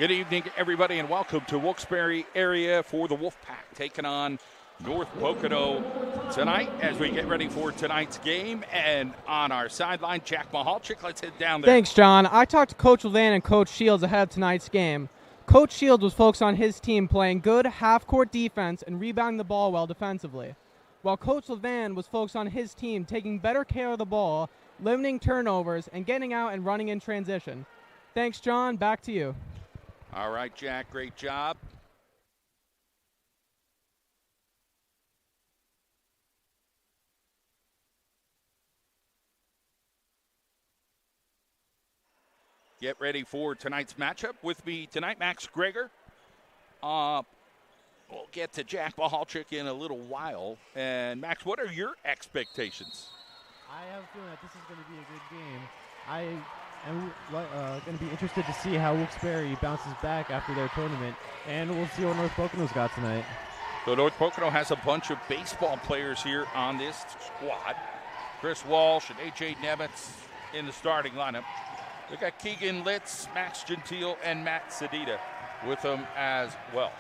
Good evening, everybody, and welcome to Wilkes-Barre area for the Wolfpack, taking on North Pocono tonight as we get ready for tonight's game. And on our sideline, Jack Mahalchik, let's head down there. Thanks, John. I talked to Coach Levan and Coach Shields ahead of tonight's game. Coach Shields was focused on his team playing good half-court defense and rebounding the ball well defensively, while Coach Levan was focused on his team taking better care of the ball, limiting turnovers, and getting out and running in transition. Thanks, John. Back to you. All right, Jack, great job. Get ready for tonight's matchup. With me tonight, Max Greger. We'll get to Jack Mahalchik in a little while. And, Max, what are your expectations? I have a feeling that this is going to be a good game. I am going to be interested to see how Wilkes-Barre bounces back after their tournament, and we'll see what North Pocono's got tonight. So North Pocono has a bunch of baseball players here on this squad. Chris Walsh and A.J. Nemitz in the starting lineup. They got Keegan Litz, Max Gentile, and Matt Sedita with them as well.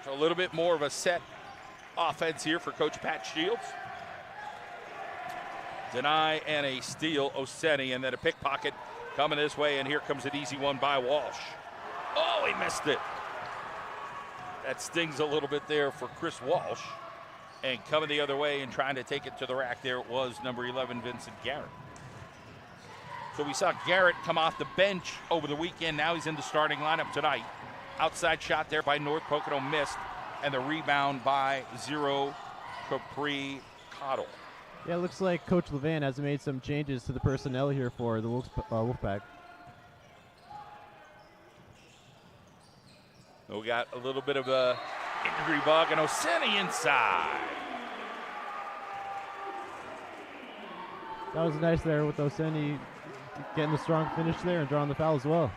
So a little bit more of a set offense here for Coach Pat Shields. Deny and a steal, Oseni, and then a pickpocket coming this way, and here comes an easy one by Walsh. Oh, he missed it. That stings a little bit there for Chris Walsh. And coming the other way and trying to take it to the rack there was number 11, Vincent Garrett. So we saw Garrett come off the bench over the weekend. Now he's in the starting lineup tonight. Outside shot there by North Pocono missed, and the rebound by Zero Capri Cottle. Yeah, it looks like Coach Levan has made some changes to the personnel here for the Wolfpack. We got a little bit of a injury bug, and Oseni inside. That was nice there with Oseni getting the strong finish there and drawing the foul as well.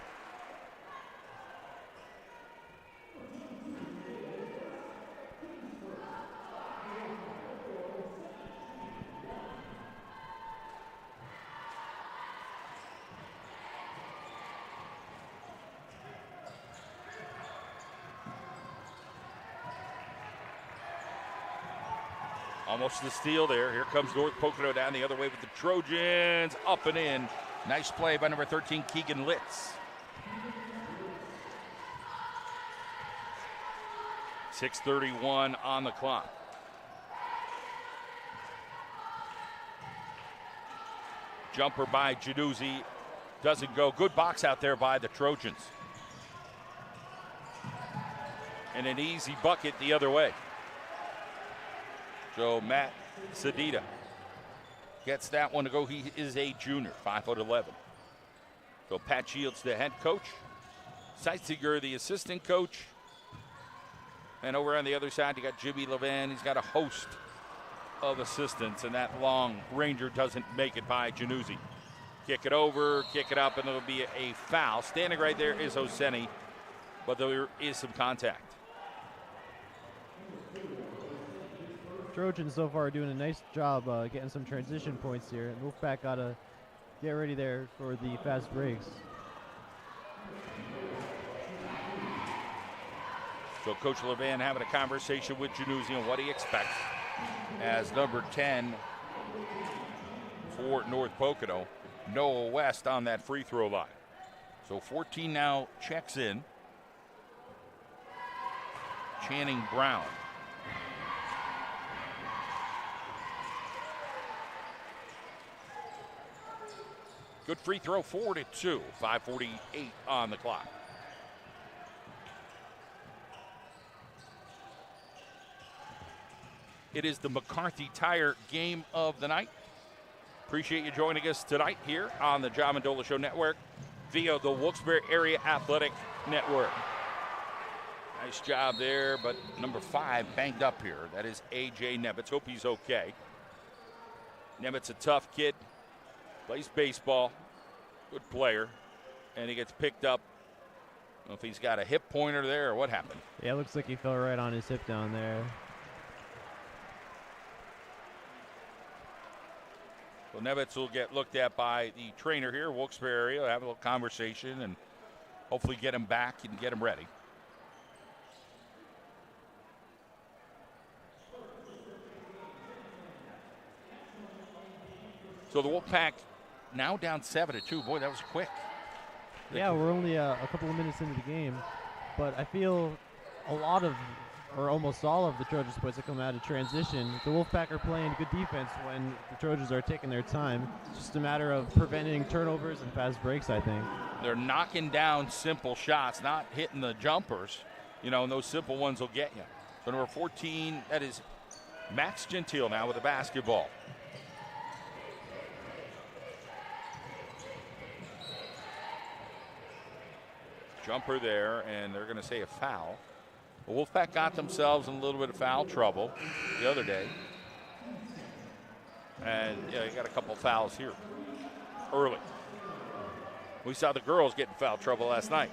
Almost the steal there. Here comes North Pocono down the other way with the Trojans. Up and in. Nice play by number 13, Keegan Litz. 6:31 on the clock. Jumper by Januzzi. Doesn't go. Good box out there by the Trojans. And an easy bucket the other way. So Matt Sedita gets that one to go. He is a junior, 5'11". So Pat Shields, the head coach. Seitziger, the assistant coach. And over on the other side, you got Jimmy Levan. He's got a host of assistants, and that long ranger doesn't make it by Januzzi. Kick it over, kick it up, and there'll be a foul. Standing right there is Oseni, but there is some contact. Trojans so far are doing a nice job getting some transition points here. And Wolfpack got to get ready there for the fast breaks. So Coach Levan having a conversation with Januzzi on what he expects as number 10 for North Pocono, Noah West on that free throw line. So 14 now checks in. Channing Brown. Good free throw, 4-2, 5:48 on the clock. It is the McCarthy Tire game of the night. Appreciate you joining us tonight here on the John Mendola Show Network via the Wilkes-Barre Area Athletic Network. Nice job there, but number 5 banged up here. That is A.J. Nemitz. Hope he's okay. Nemitz, a tough kid. Plays baseball, good player, and he gets picked up. I don't know if he's got a hip pointer there or what happened. Yeah, it looks like he fell right on his hip down there. So Nevitz will get looked at by the trainer here, Wilkes-Barre. He'll have a little conversation and hopefully get him back and get him ready. So the Wolfpack now down 7-2. Boy, that was quick. Yeah, we're only a couple of minutes into the game, but I feel a lot of, or almost all of the Trojans points that come out of transition, the Wolfpack are playing good defense when the Trojans are taking their time. It's just a matter of preventing turnovers and fast breaks, I think. They're knocking down simple shots, not hitting the jumpers, and those simple ones will get you. So number 14, that is Max Gentile now with the basketball. Jumper there, and they're going to say a foul. The Wolfpack got themselves in a little bit of foul trouble the other day. And, you got a couple fouls here early. We saw the girls get in foul trouble last night.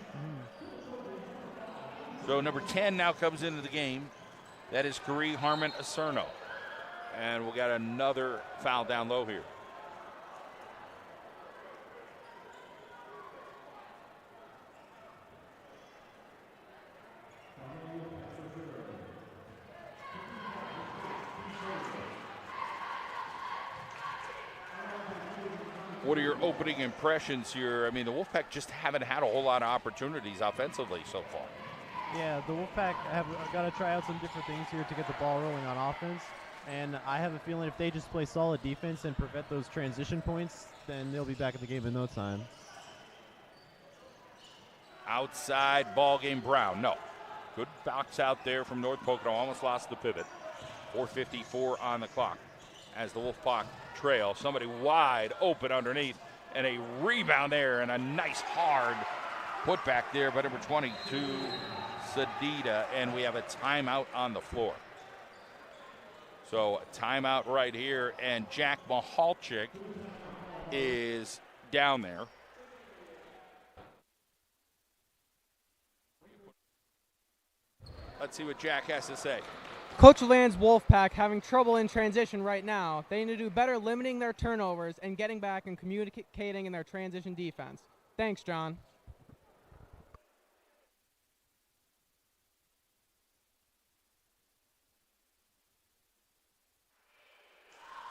So number 10 now comes into the game. That is Kari Harmon Acerno. And we'll get another foul down low here. What are your opening impressions here? I mean, the Wolfpack just haven't had a whole lot of opportunities offensively so far. Yeah, the Wolfpack have got to try out some different things here to get the ball rolling on offense. And I have a feeling if they just play solid defense and prevent those transition points, then they'll be back in the game in no time. Outside ball game, Brown. No. Good box out there from North Pocono. Almost lost the pivot. 4:54 on the clock as the Wolfpack trail. Somebody wide open underneath, and a rebound there, and a nice hard putback there by number 22, Sedita, and we have a timeout on the floor. So a timeout right here, and Jack Mahalchik is down there. Let's see what Jack has to say. Coach Land's Wolfpack having trouble in transition right now. They need to do better limiting their turnovers and getting back and communicating in their transition defense. Thanks, John.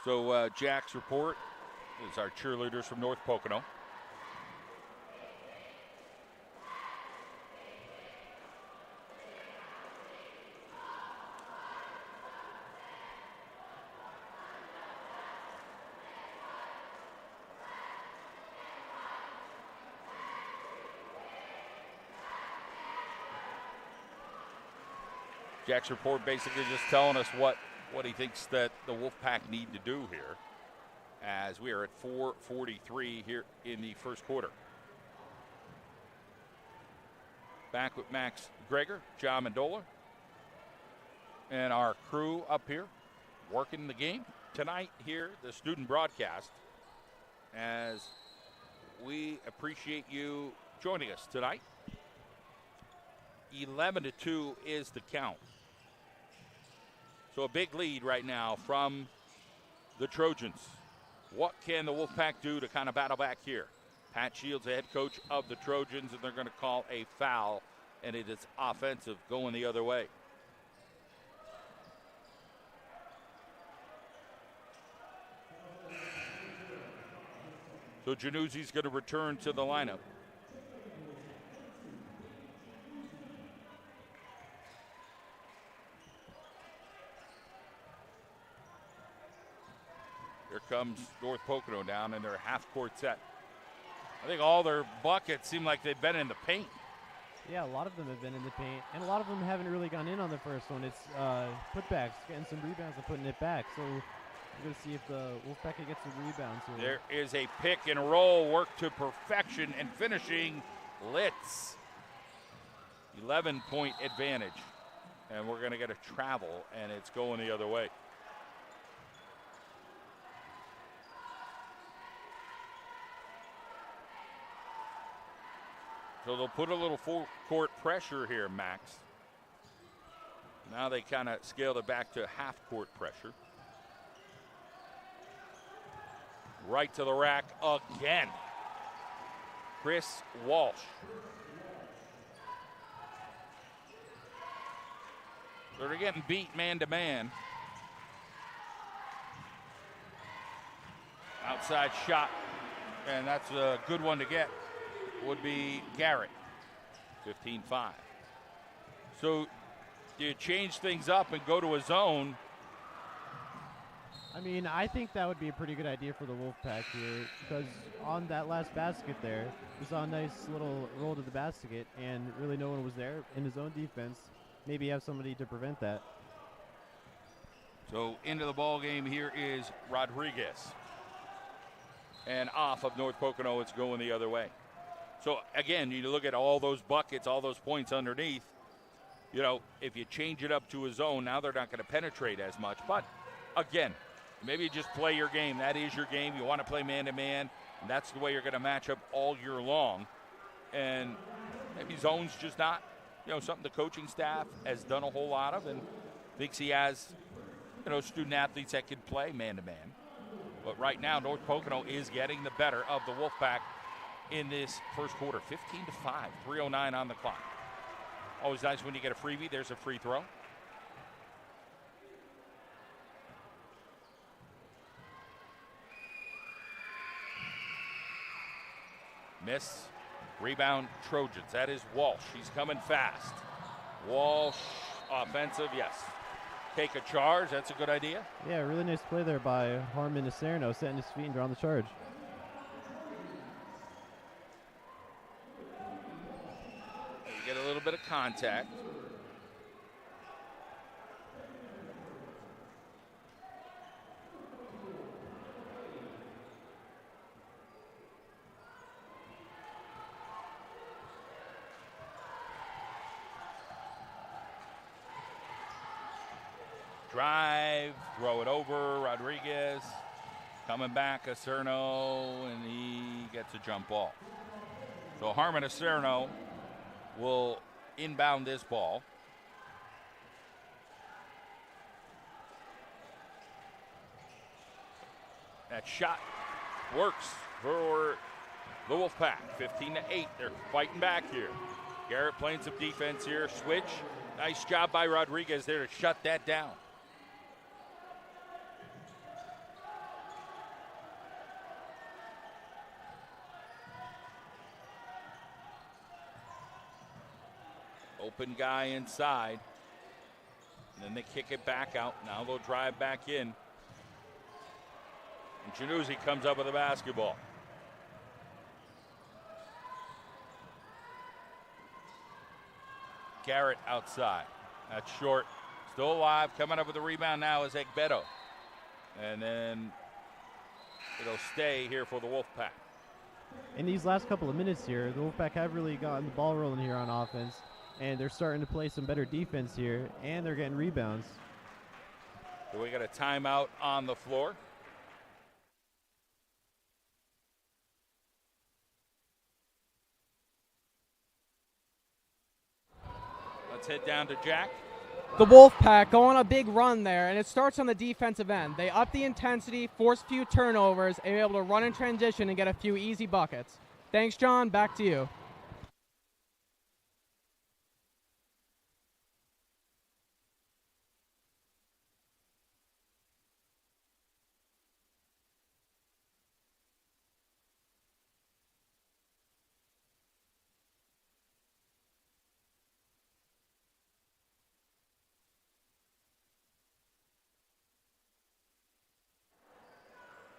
So Jack's report is our cheerleaders from North Pocono. Jack's report basically just telling us what he thinks that the Wolfpack need to do here, as we are at 4:43 here in the first quarter. Back with Max Greger, John Mendola, and our crew up here working the game tonight here, the student broadcast, as we appreciate you joining us tonight. 11-2 is the count. So a big lead right now from the Trojans. What can the Wolfpack do to kind of battle back here? Pat Shields, the head coach of the Trojans, and they're going to call a foul, and it is offensive going the other way. So Januzzi's going to return to the lineup. Here comes North Pocono down in their half-court set. I think all their buckets seem like they've been in the paint. Yeah, a lot of them have been in the paint, and a lot of them haven't really gone in on the first one. It's putbacks, getting some rebounds and putting it back. So we're going to see if the Wolfpack can get some rebounds here. There is a pick and roll, work to perfection, and finishing Litz. 11-point advantage. And we're going to get a travel, and it's going the other way. So they'll put a little full court pressure here, Max. Now they kind of scaled it back to half court pressure. Right to the rack again. Chris Walsh. So they're getting beat man-to-man. Outside shot, and that's a good one to get, would be Garrett. 15-5. So do you change things up and go to a zone? I mean, I think that would be a pretty good idea for the Wolfpack here, because on that last basket there, we saw a nice little roll to the basket, and really no one was there in his own defense. Maybe have somebody to prevent that. So into the ball game here is Rodriguez. And off of North Pocono, it's going the other way. So again, you look at all those buckets, all those points underneath. You know, if you change it up to a zone, now they're not going to penetrate as much. But again, maybe you just play your game. That is your game. You want to play man-to-man, and that's the way you're going to match up all year long. And maybe zone's just not, you know, something the coaching staff has done a whole lot of and thinks he has, you know, student athletes that can play man-to-man. But right now, North Pocono is getting the better of the Wolfpack in this first quarter. 15-5, 3:09 on the clock. Always nice when you get a freebie. There's a free throw. Miss. Rebound Trojans. That is Walsh. He's coming fast. Walsh, offensive, yes. Take a charge. That's a good idea. Yeah, really nice play there by Harmon Acerno, setting his feet and drawing the charge. You get a little bit of contact. Drive, throw it over, Rodriguez, coming back, Acerno, and he gets a jump ball. So Harmon Acerno will inbound this ball. That shot works for the Wolfpack, 15-8. They're fighting back here. Garrett playing some defense here, switch. Nice job by Rodriguez there to shut that down. Open guy inside. And then they kick it back out. Now they'll drive back in. And Januzzi comes up with a basketball. Garrett outside. That's short. Still alive. Coming up with the rebound now is Egbedo. And then it'll stay here for the Wolfpack. In these last couple of minutes here, the Wolfpack have really gotten the ball rolling here on offense. And they're starting to play some better defense here, and they're getting rebounds. So we got a timeout on the floor. Let's head down to Jack. The Wolfpack go on a big run there, and it starts on the defensive end. They up the intensity, force a few turnovers, and are able to run in transition and get a few easy buckets. Thanks, John. Back to you.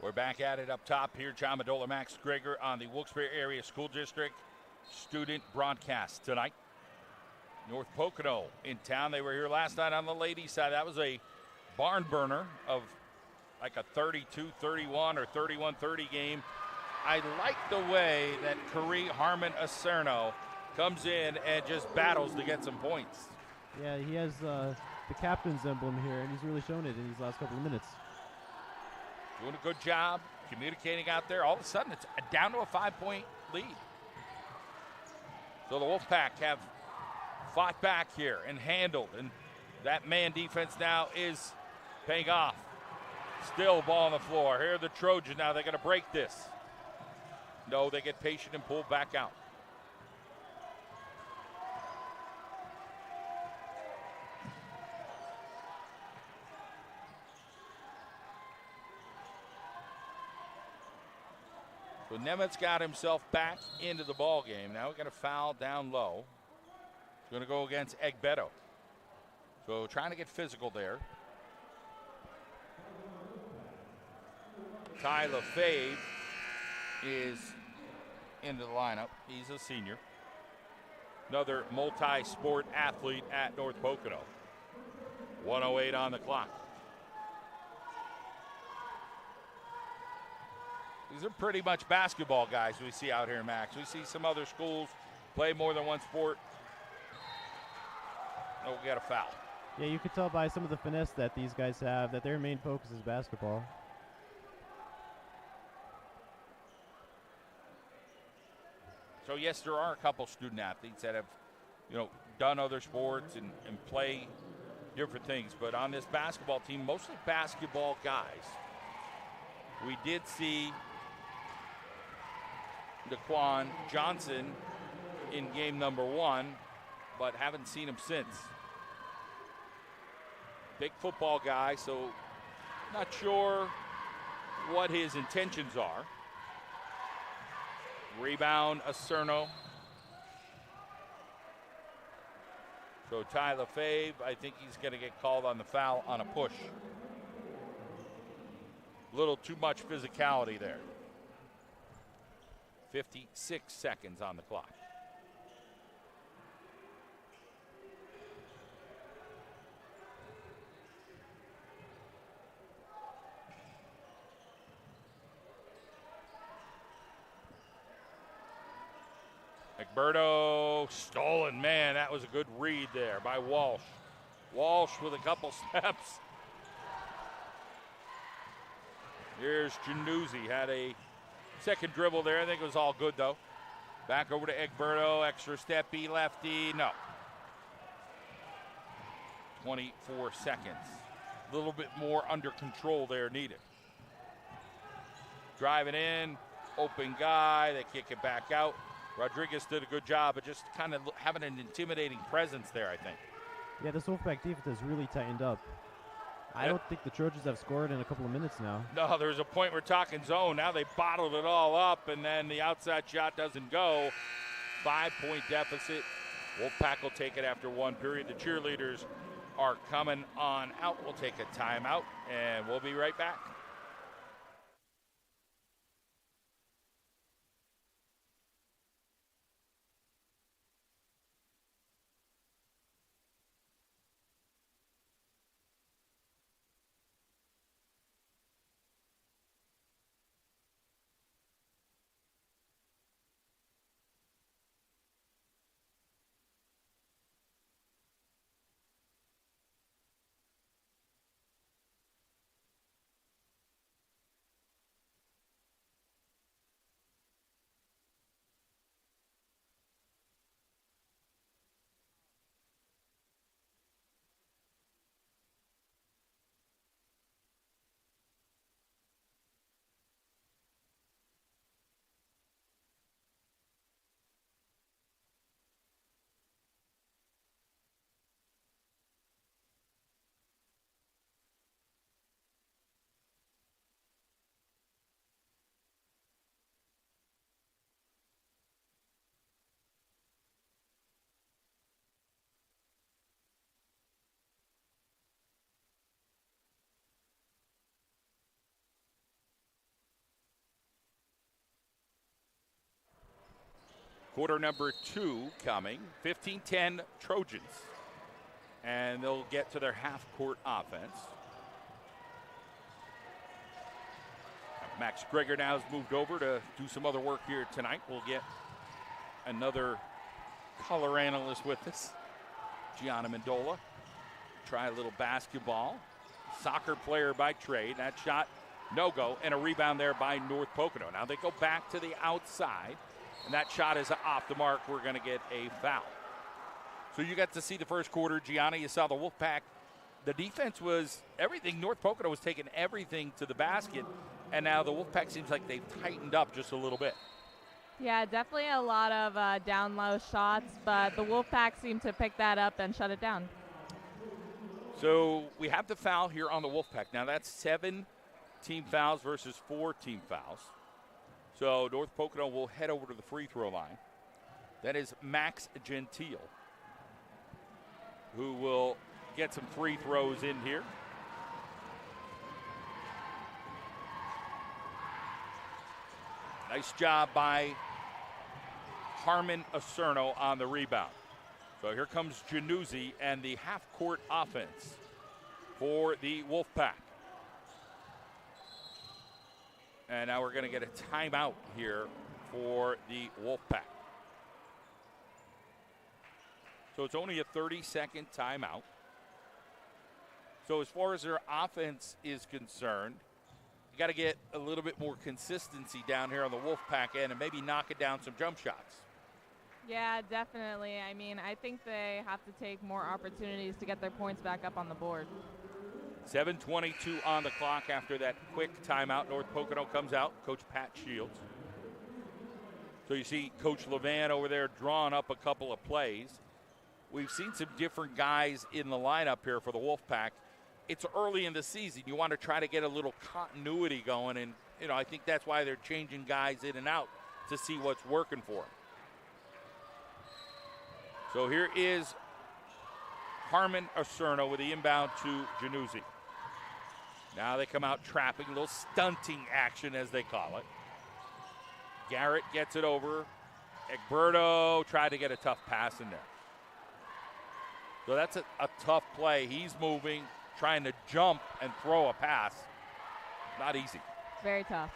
We're back at it up top here. John Medola, Max Greger on the Wilkes-Barre Area School District student broadcast tonight. North Pocono in town. They were here last night on the ladies' side. That was a barn burner of like a 32-31 or 31-30 game. I like the way that Harmon Acerno comes in and just battles to get some points. Yeah, he has the captain's emblem here, and he's really shown it in these last couple of minutes. Doing a good job communicating out there. All of a sudden, it's down to a 5-point lead. So the Wolfpack have fought back here and handled, and that man defense now is paying off. Still ball on the floor. Here are the Trojans now. They're going to break this. No, they get patient and pull back out. So Nemitz got himself back into the ball game. Now we're going to foul down low. It's going to go against Egbeto. So trying to get physical there. Ty LaFave is into the lineup. He's a senior. Another multi-sport athlete at North Pocono. 1:08 on the clock. These are pretty much basketball guys we see out here, Max. We see some other schools play more than one sport. Oh, we got a foul. Yeah, you could tell by some of the finesse that these guys have that their main focus is basketball. So, yes, there are a couple student athletes that have, done other sports and play different things. But on this basketball team, mostly basketball guys. We did see Daquan Johnson in game number 1, but haven't seen him since. Big football guy, so not sure what his intentions are. Rebound, Acerno. So Ty LaFave, I think he's going to get called on the foul on a push. A little too much physicality there. 56 seconds on the clock. McBurdo stolen. Man, that was a good read there by Walsh. Walsh with a couple steps. Here's Januzzi. Had a second dribble there. I think it was all good, though. Back over to Egberto. Extra steppy lefty. No. 24 seconds. A little bit more under control there needed. Driving in. Open guy. They kick it back out. Rodriguez did a good job of just kind of having an intimidating presence there, I think. Yeah, this Wolfpack defense has really tightened up. I don't think the Trojans have scored in a couple of minutes now. No, there's a point we're talking zone. Now they bottled it all up, and then the outside shot doesn't go. 5-point deficit. Wolfpack will take it after one period. The cheerleaders are coming on out. We'll take a timeout, and we'll be right back. Quarter number 2 coming. 15-10 Trojans. And they'll get to their half-court offense. Max Greger now has moved over to do some other work here tonight. We'll get another color analyst with us, Gianna Mendola. Try a little basketball. Soccer player by trade. That shot, no go, and a rebound there by North Pocono. Now they go back to the outside. And that shot is off the mark. We're going to get a foul. So you got to see the first quarter. Gianna, you saw the Wolfpack the defense was everything. North Pocono was taking everything to the basket, and now the Wolfpack seems like they've tightened up just a little bit. Yeah, definitely a lot of down low shots, but the Wolfpack seemed to pick that up and shut it down. So we have the foul here on the Wolfpack. Now that's 7 team fouls versus 4 team fouls. So North Pocono will head over to the free throw line. That is Max Gentile, who will get some free throws in here. Nice job by Harmon Acerno on the rebound. So here comes Januzzi and the half-court offense for the Wolfpack. And now we're going to get a timeout here for the Wolfpack. So it's only a 30-second timeout. So as far as their offense is concerned, you got to get a little bit more consistency down here on the Wolfpack end and maybe knock it down some jump shots. Yeah, definitely. I mean, I think they have to take more opportunities to get their points back up on the board. 7:22 on the clock after that quick timeout. North Pocono comes out, Coach Pat Shields. So you see Coach Levan over there drawing up a couple of plays. We've seen some different guys in the lineup here for the Wolfpack. It's early in the season. You want to try to get a little continuity going, and I think that's why they're changing guys in and out to see what's working for them. So here is Harmon Acerno with the inbound to Januzzi. Now they come out trapping, a little stunting action as they call it. Garrett gets it over. Egberto tried to get a tough pass in there. So that's a tough play. He's moving, trying to jump and throw a pass. Not easy. Very tough.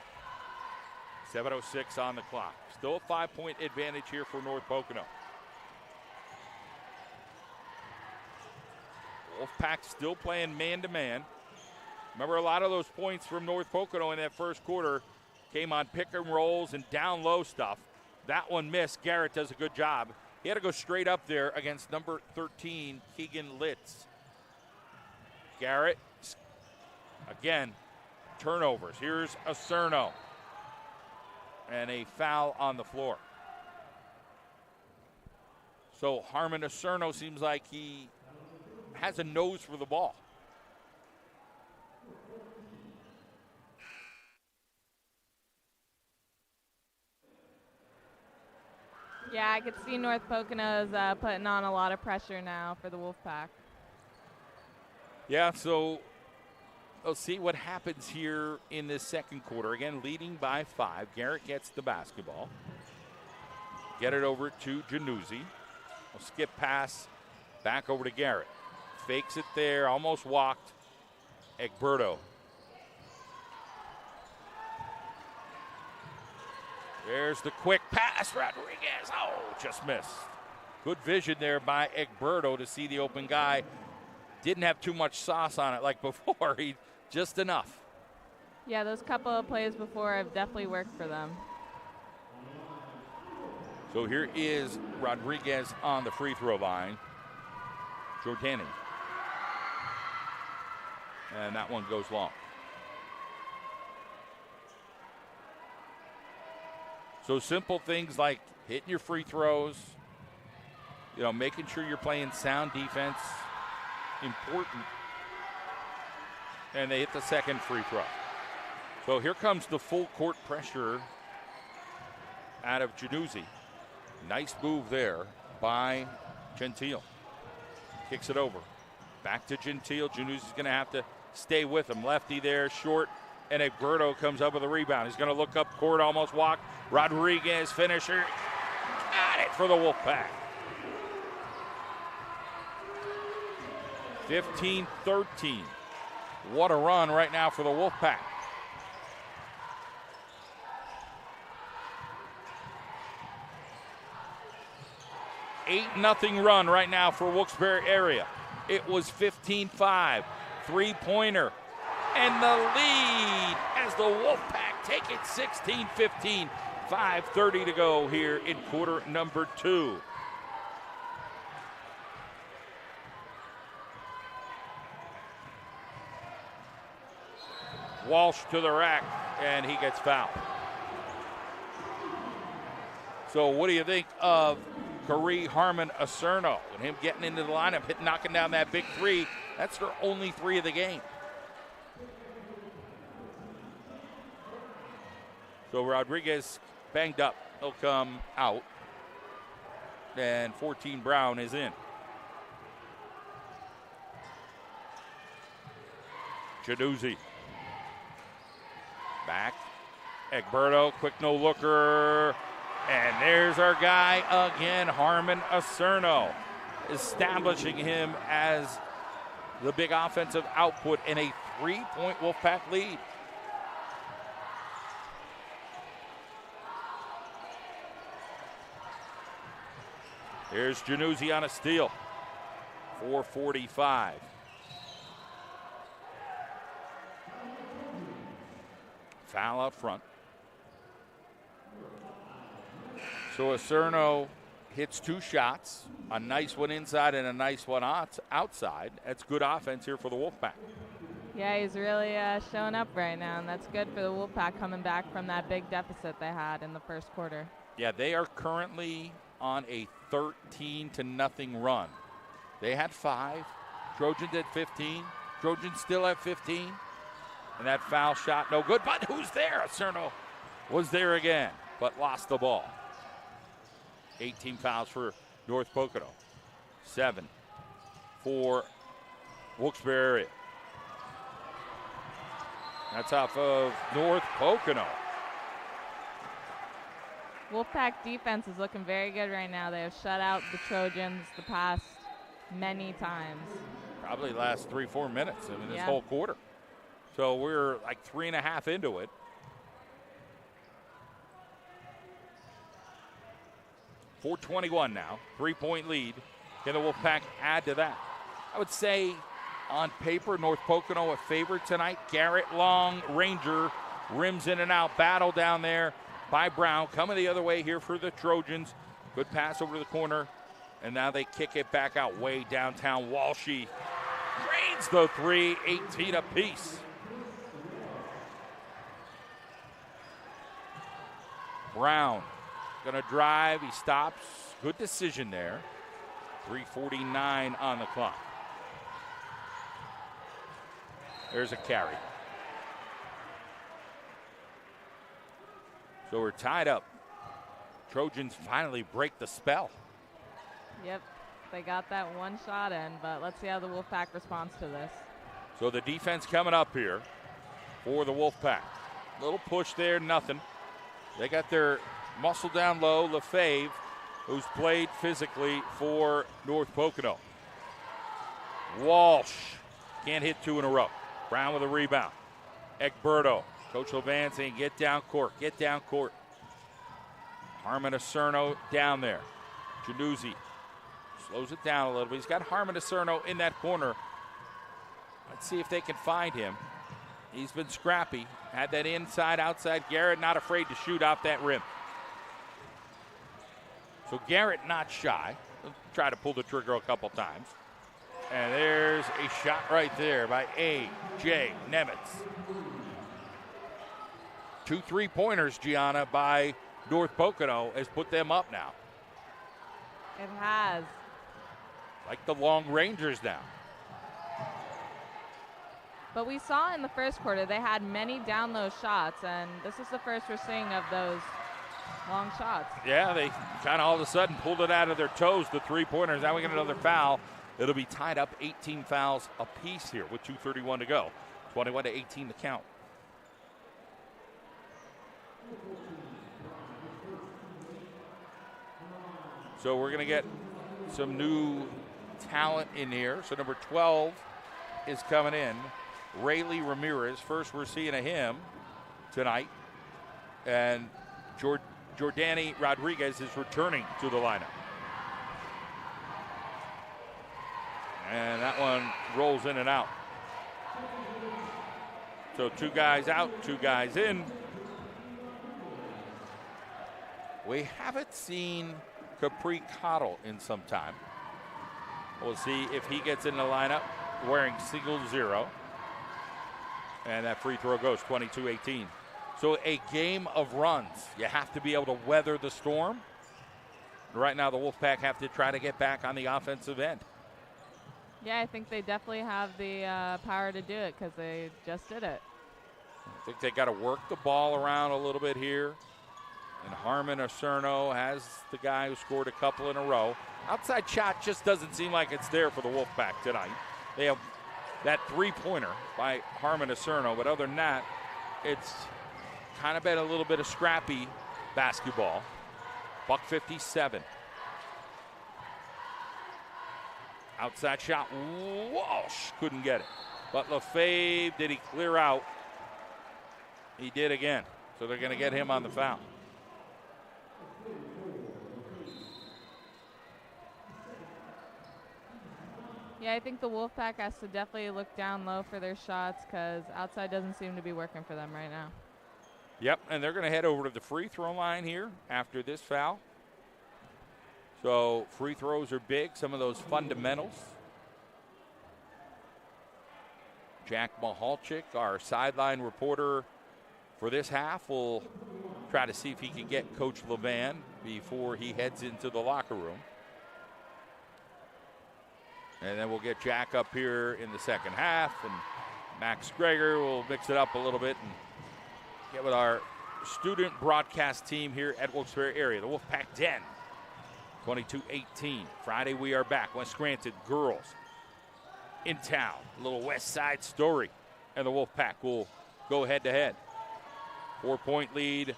7:06 on the clock. Still a 5-point advantage here for North Pocono. Wolfpack still playing man-to-man. Remember, a lot of those points from North Pocono in that first quarter came on pick and rolls and down low stuff. That one missed. Garrett does a good job. He had to go straight up there against number 13, Keegan Litz. Garrett, again, turnovers. Here's Acerno. And a foul on the floor. So Harmon Acerno seems like he has a nose for the ball. Yeah, I could see North Pocono's putting on a lot of pressure now for the Wolfpack. Yeah, so we'll see what happens here in this second quarter. Again, leading by 5. Garrett gets the basketball. Get it over to Januzzi. We'll skip pass back over to Garrett. Fakes it there, almost walked. Egberto. There's the quick pass, Rodriguez. Oh, just missed. Good vision there by Egberto to see the open guy. Didn't have too much sauce on it like before. He just enough. Yeah, those couple of plays before have definitely worked for them. So here is Rodriguez on the free throw line. Jordani. And that one goes long. So simple things like hitting your free throws, making sure you're playing sound defense, important. And they hit the second free throw. So here comes the full court pressure out of Januzzi. Nice move there by Gentile. Kicks it over. Back to Gentile. Januzzi's going to have to stay with him. Lefty there, short. And Egberto comes up with a rebound. He's going to look up court, almost walk. Rodriguez, finisher. Got it for the Wolfpack. 15-13. What a run right now for the Wolfpack. 8-0 run right now for Wilkes-Barre area. It was 15-5. Three-pointer. And the lead as the Wolfpack take it 16-15. 5:30 to go here in quarter number 2. Walsh to the rack, and he gets fouled. So what do you think of Kari Harmon Acerno and him getting into the lineup, knocking down that big three? That's their only three of the game. So Rodriguez banged up. He'll come out. And 14 Brown is in. Januzzi. Back. Egberto, quick no-looker. And there's our guy again, Harmon Acerno, establishing him as the big offensive output in a 3-point Wolfpack lead. Here's Januzzi on a steal. 4:45. Foul out front. So Acerno hits two shots, a nice one inside and a nice one outside. That's good offense here for the Wolfpack. Yeah, he's really showing up right now, and that's good for the Wolfpack coming back from that big deficit they had in the first quarter. Yeah, they are currently on a 13-0 run. They had 5. Trojans at 15. Trojans still at 15. And that foul shot, no good. But who's there? Acerno was there again, but lost the ball. 18 fouls for North Pocono. 7 for Wilkes-Barre area. That's off of North Pocono. Wolfpack defense is looking very good right now. They have shut out the Trojans the past many times. Probably last 3-4 minutes in this whole quarter. So we're like 3.5 into it. 4:21 now, 3-point lead. Can the Wolfpack add to that? I would say on paper, North Pocono a favorite tonight. Garrett Long, Ranger, rims in and out, battle down there by Brown. Coming the other way here for the Trojans. Good pass over to the corner. And now they kick it back out way downtown. Walshy drains the three, 18 apiece. Brown gonna drive, he stops. Good decision there. 3:49 on the clock. There's a carry. So we're tied up. Trojans finally break the spell. Yep, they got that one shot in, but let's see how the Wolfpack responds to this. So the defense coming up here for the Wolfpack. Little push there, nothing. They got their muscle down low, Lefebvre, who's played physically for North Pocono. Walsh can't hit 2 in a row. Brown with a rebound. Egberto. Coach Levan saying, get down court, get down court. Harmon Acerno down there. Januzzi slows it down a little bit. He's got Harmon Acerno in that corner. Let's see if they can find him. He's been scrappy. Had that inside-outside. Garrett not afraid to shoot off that rim. So Garrett not shy. He'll try to pull the trigger a couple times. And there's a shot right there by A.J. Nemitz. 2 3-pointers, Gianna, by North Pocono has put them up now. It has. Like the Long Rangers now. But we saw in the first quarter they had many down low shots, and this is the first we're seeing of those long shots. Yeah, they kind of all of a sudden pulled it out of their toes, the 3-pointers. Now we get another foul. It'll be tied up 18 fouls apiece here with 2:31 to go. 21-18 to count. So we're going to get some new talent in here. So number 12 is coming in. Rayleigh Ramirez. First we're seeing of him tonight. And Jordani Rodriguez is returning to the lineup. And that one rolls in and out. So 2 guys out, 2 guys in. We haven't seen Capri Cottle in some time. We'll see if he gets in the lineup wearing single 0. And that free throw goes 22-18. So a game of runs. You have to be able to weather the storm. Right now the Wolfpack have to try to get back on the offensive end. Yeah, I think they definitely have the power to do it because they just did it. I think they got to work the ball around a little bit here. And Harmon Osorno has the guy who scored a couple in a row. Outside shot just doesn't seem like it's there for the Wolfpack tonight. They have that three-pointer by Harmon Osorno, but other than that, it's kind of been a little bit of scrappy basketball. Buck 57. Outside shot, Walsh couldn't get it. But LaFave, did he clear out? He did again. So they're going to get him on the foul. Yeah, I think the Wolfpack has to definitely look down low for their shots because outside doesn't seem to be working for them right now. Yep, and they're going to head over to the free throw line here after this foul. So free throws are big, some of those fundamentals. Jack Mahalchik, our sideline reporter for this half, will try to see if he can get Coach Levan before he heads into the locker room. And then we'll get Jack up here in the second half, and Max Greger will mix it up a little bit and get with our student broadcast team here at Wilkes-Barre area, the Wolfpack Den. 22-18. Friday we are back. West Scranton girls in town. A little West Side story. And the Wolfpack will go head-to-head. 4-point lead,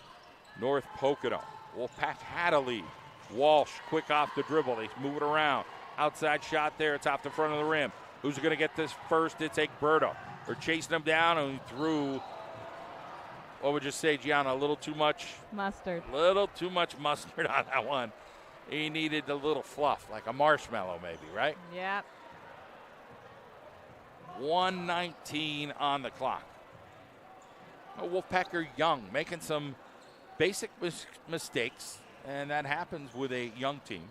North Pocono. Wolfpack had a lead. Walsh quick off the dribble. They move it around. Outside shot there. It's off the front of the rim. Who's going to get this first? It's Egberto. They're chasing him down, and he threw, what would you say, Gianna, a little too much? Mustard. A little too much mustard on that one. He needed a little fluff, like a marshmallow maybe, right? Yep. 1:19 on the clock. Wolfpack are young, making some basic mistakes, and that happens with a young team.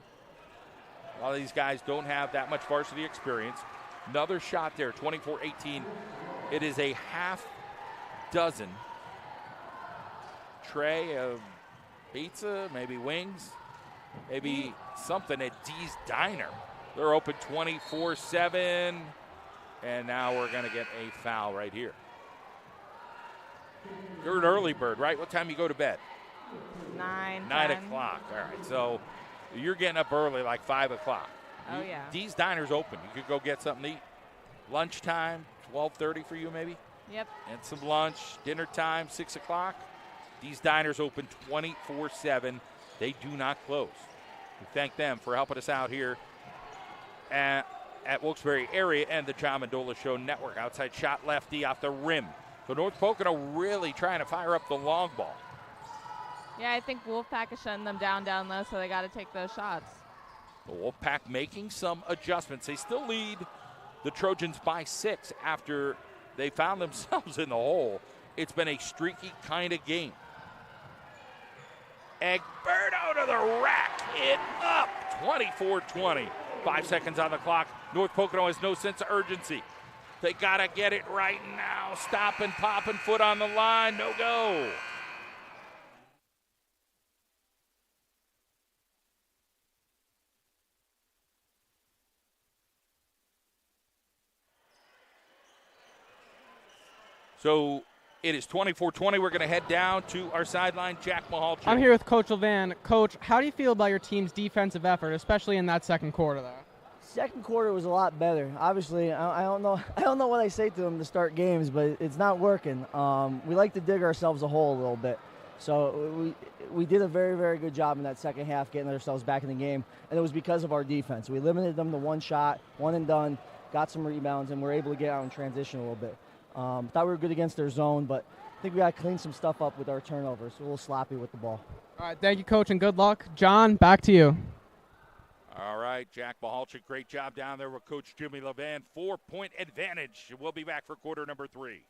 A lot of these guys don't have that much varsity experience. Another shot there, 24-18. It is a half dozen tray of pizza, maybe wings, maybe something at Dee's Diner. They're open 24/7, and now we're going to get a foul right here. You're an early bird, right? What time you go to bed? 9 o'clock. All right, so you're getting up early, like 5 o'clock. Oh, yeah. Dee's Diner's open. You could go get something to eat. Lunchtime, 12:30 for you maybe? Yep. And some lunch. Dinner time, 6 o'clock. Dee's Diner's open 24/7. They do not close. We thank them for helping us out here at Wilkes-Barre area and the John Mendola Show Network. Outside shot lefty off the rim. So North Pocono really trying to fire up the long ball. Yeah, I think Wolfpack is shutting them down low, so they got to take those shots. The Wolfpack making some adjustments. They still lead the Trojans by 6 after they found themselves in the hole. It's been a streaky kind of game. Egberto to the rack. It up. 24-20. 5 seconds on the clock. North Pocono has no sense of urgency. They got to get it right now. Stop and pop and foot on the line. No go. So it is 24-20. We're going to head down to our sideline. Jack Mahalchik. I'm here with Coach Levan. Coach, how do you feel about your team's defensive effort, especially in that second quarter there? Second quarter was a lot better. Obviously, I don't know what I say to them to start games, but it's not working. We like to dig ourselves a hole a little bit. So we did a very, very good job in that second half getting ourselves back in the game, and it was because of our defense. We limited them to one shot, one and done, got some rebounds, and we're able to get out and transition a little bit. Thought we were good against their zone, but I think we got to clean some stuff up with our turnovers. We're a little sloppy with the ball. All right, thank you, Coach, and good luck. John, back to you. All right, Jack Mahalchik, great job down there with Coach Jimmy Levan. 4-point advantage. We'll be back for quarter number 3.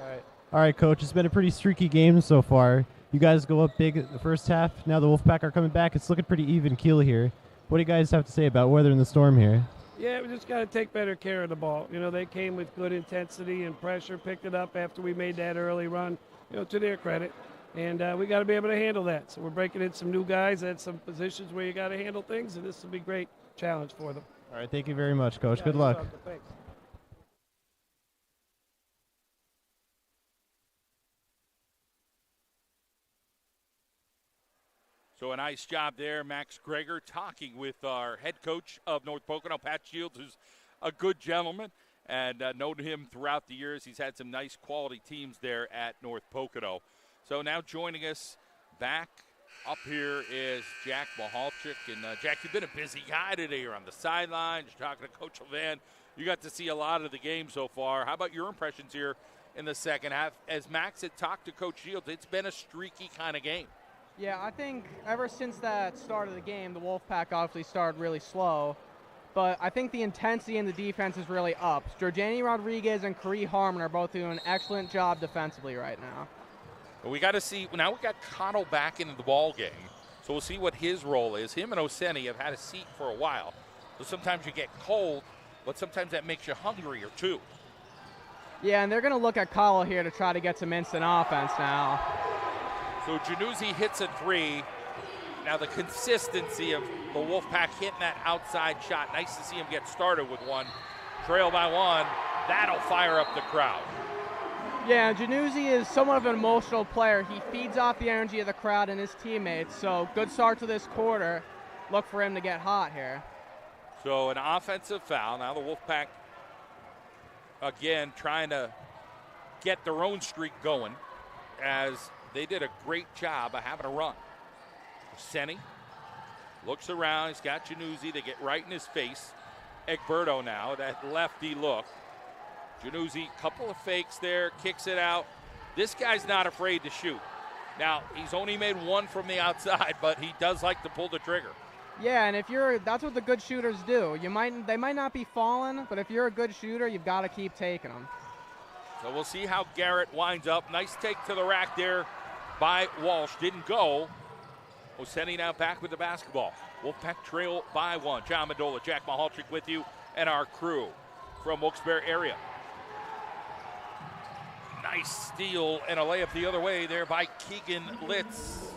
All right, Coach. It's been a pretty streaky game so far. You guys go up big at the first half. Now the Wolfpack are coming back. It's looking pretty even keel here. What do you guys have to say about weathering the storm here? Yeah, we just got to take better care of the ball. You know, they came with good intensity and pressure, picked it up after we made that early run, you know, to their credit. And we got to be able to handle that. So we're breaking in some new guys at some positions where you got to handle things, and this will be a great challenge for them. All right, thank you very much, Coach. Yeah, Good you're luck. welcome. Thanks. So a nice job there, Max Greger, talking with our head coach of North Pocono, Pat Shields, who's a good gentleman, and known him throughout the years. He's had some nice quality teams there at North Pocono. So now joining us back up here is Jack Mahalchik. And Jack, you've been a busy guy today. You're on the sidelines. You're talking to Coach Levan. You got to see a lot of the game so far. How about your impressions here in the second half? As Max had talked to Coach Shields, it's been a streaky kind of game. Yeah, I think ever since that start of the game, the Wolfpack obviously started really slow. But I think the intensity in the defense is really up. Georgiani Rodriguez and Karee Harmon are both doing an excellent job defensively right now. Well, we got to see. Now we got Cottle back into the ball game, so we'll see what his role is. Him and Oseni have had a seat for a while. So sometimes you get cold, but sometimes that makes you hungrier too. Yeah, and they're going to look at Cottle here to try to get some instant offense now. So Januzzi hits a three. Now the consistency of the Wolfpack hitting that outside shot. Nice to see him get started with one. Trail by one. That'll fire up the crowd. Yeah, Januzzi is somewhat of an emotional player. He feeds off the energy of the crowd and his teammates. So good start to this quarter. Look for him to get hot here. So an offensive foul. Now the Wolfpack, again, trying to get their own streak going as they did a great job of having a run. Senni looks around. He's got Januzzi. They get right in his face. Egberto now, that lefty look. Januzzi, couple of fakes there, kicks it out. This guy's not afraid to shoot. Now, he's only made one from the outside, but he does like to pull the trigger. Yeah, and that's what the good shooters do. They might not be falling, but if you're a good shooter, you've got to keep taking them. So we'll see how Garrett winds up. Nice take to the rack there by Walsh. Didn't go. Oseni now back with the basketball. Wolfpack trail by one. John Mendola, Jack Mahalchik with you, and our crew from Wilkes-Barre area. Nice steal and a layup the other way there by Keegan Litz.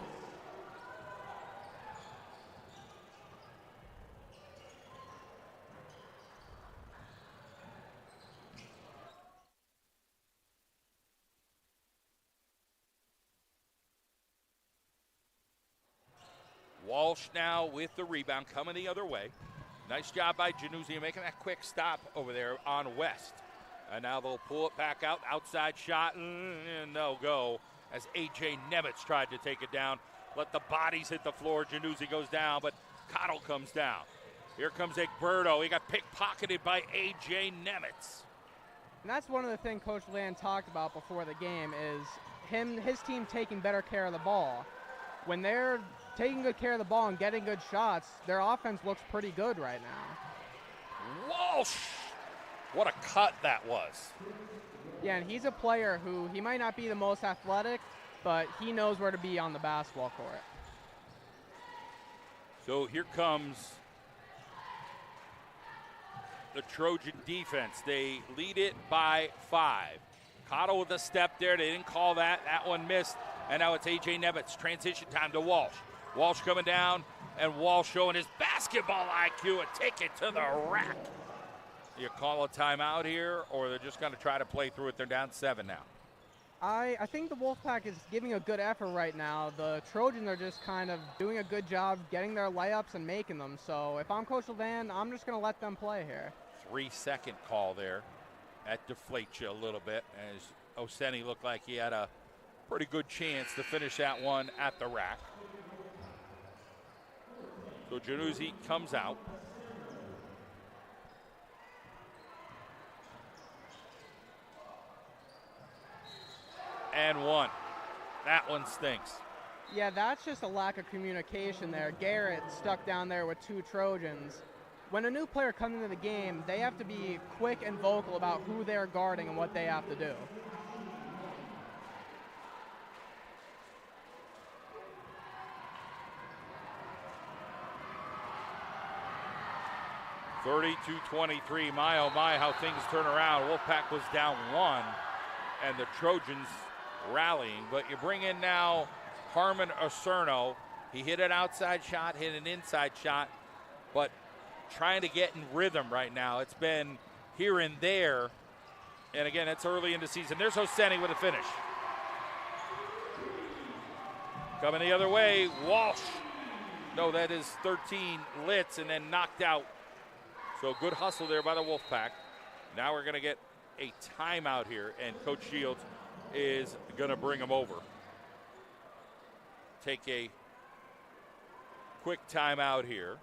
Walsh now with the rebound, coming the other way. Nice job by Januzzi making that quick stop over there on West. And now they'll pull it back out. Outside shot, no go. As A.J. Nemitz tried to take it down. Let the bodies hit the floor. Januzzi goes down, but Cottle comes down. Here comes Egberto. He got pickpocketed by A.J. Nemitz. And that's one of the things Coach Land talked about before the game is his team taking better care of the ball. When they're taking good care of the ball and getting good shots, their offense looks pretty good right now. Walsh! What a cut that was. Yeah, and he's a player who, he might not be the most athletic, but he knows where to be on the basketball court. So here comes the Trojan defense. They lead it by 5. Cottle with a step there. They didn't call that. That one missed. And now it's A.J. Nemitz. Transition time to Walsh. Walsh coming down, and Walsh showing his basketball IQ. A ticket to the rack. You call a timeout here, or they're just going to try to play through it? They're down 7 now. I think the Wolfpack is giving a good effort right now. The Trojans are just kind of doing a good job getting their layups and making them. So if I'm Coach Levan, I'm just going to let them play here. 3-second call there. That deflates you a little bit, as Oseni looked like he had a pretty good chance to finish that one at the rack. So Januzzi comes out. And one. That one stinks. Yeah, that's just a lack of communication there. Garrett stuck down there with 2 Trojans. When a new player comes into the game, they have to be quick and vocal about who they're guarding and what they have to do. 32-23. My, oh my, how things turn around. Wolfpack was down 1, and the Trojans rallying. But you bring in now Harmon Osorno. He hit an outside shot, hit an inside shot, but trying to get in rhythm right now. It's been here and there. And again, it's early in the season. There's Hosseini with a finish. Coming the other way, Walsh. No, that is 13 Litz, and then knocked out. So good hustle there by the Wolfpack. Now we're going to get a timeout here, and Coach Shields is going to bring them over. Take a quick timeout here.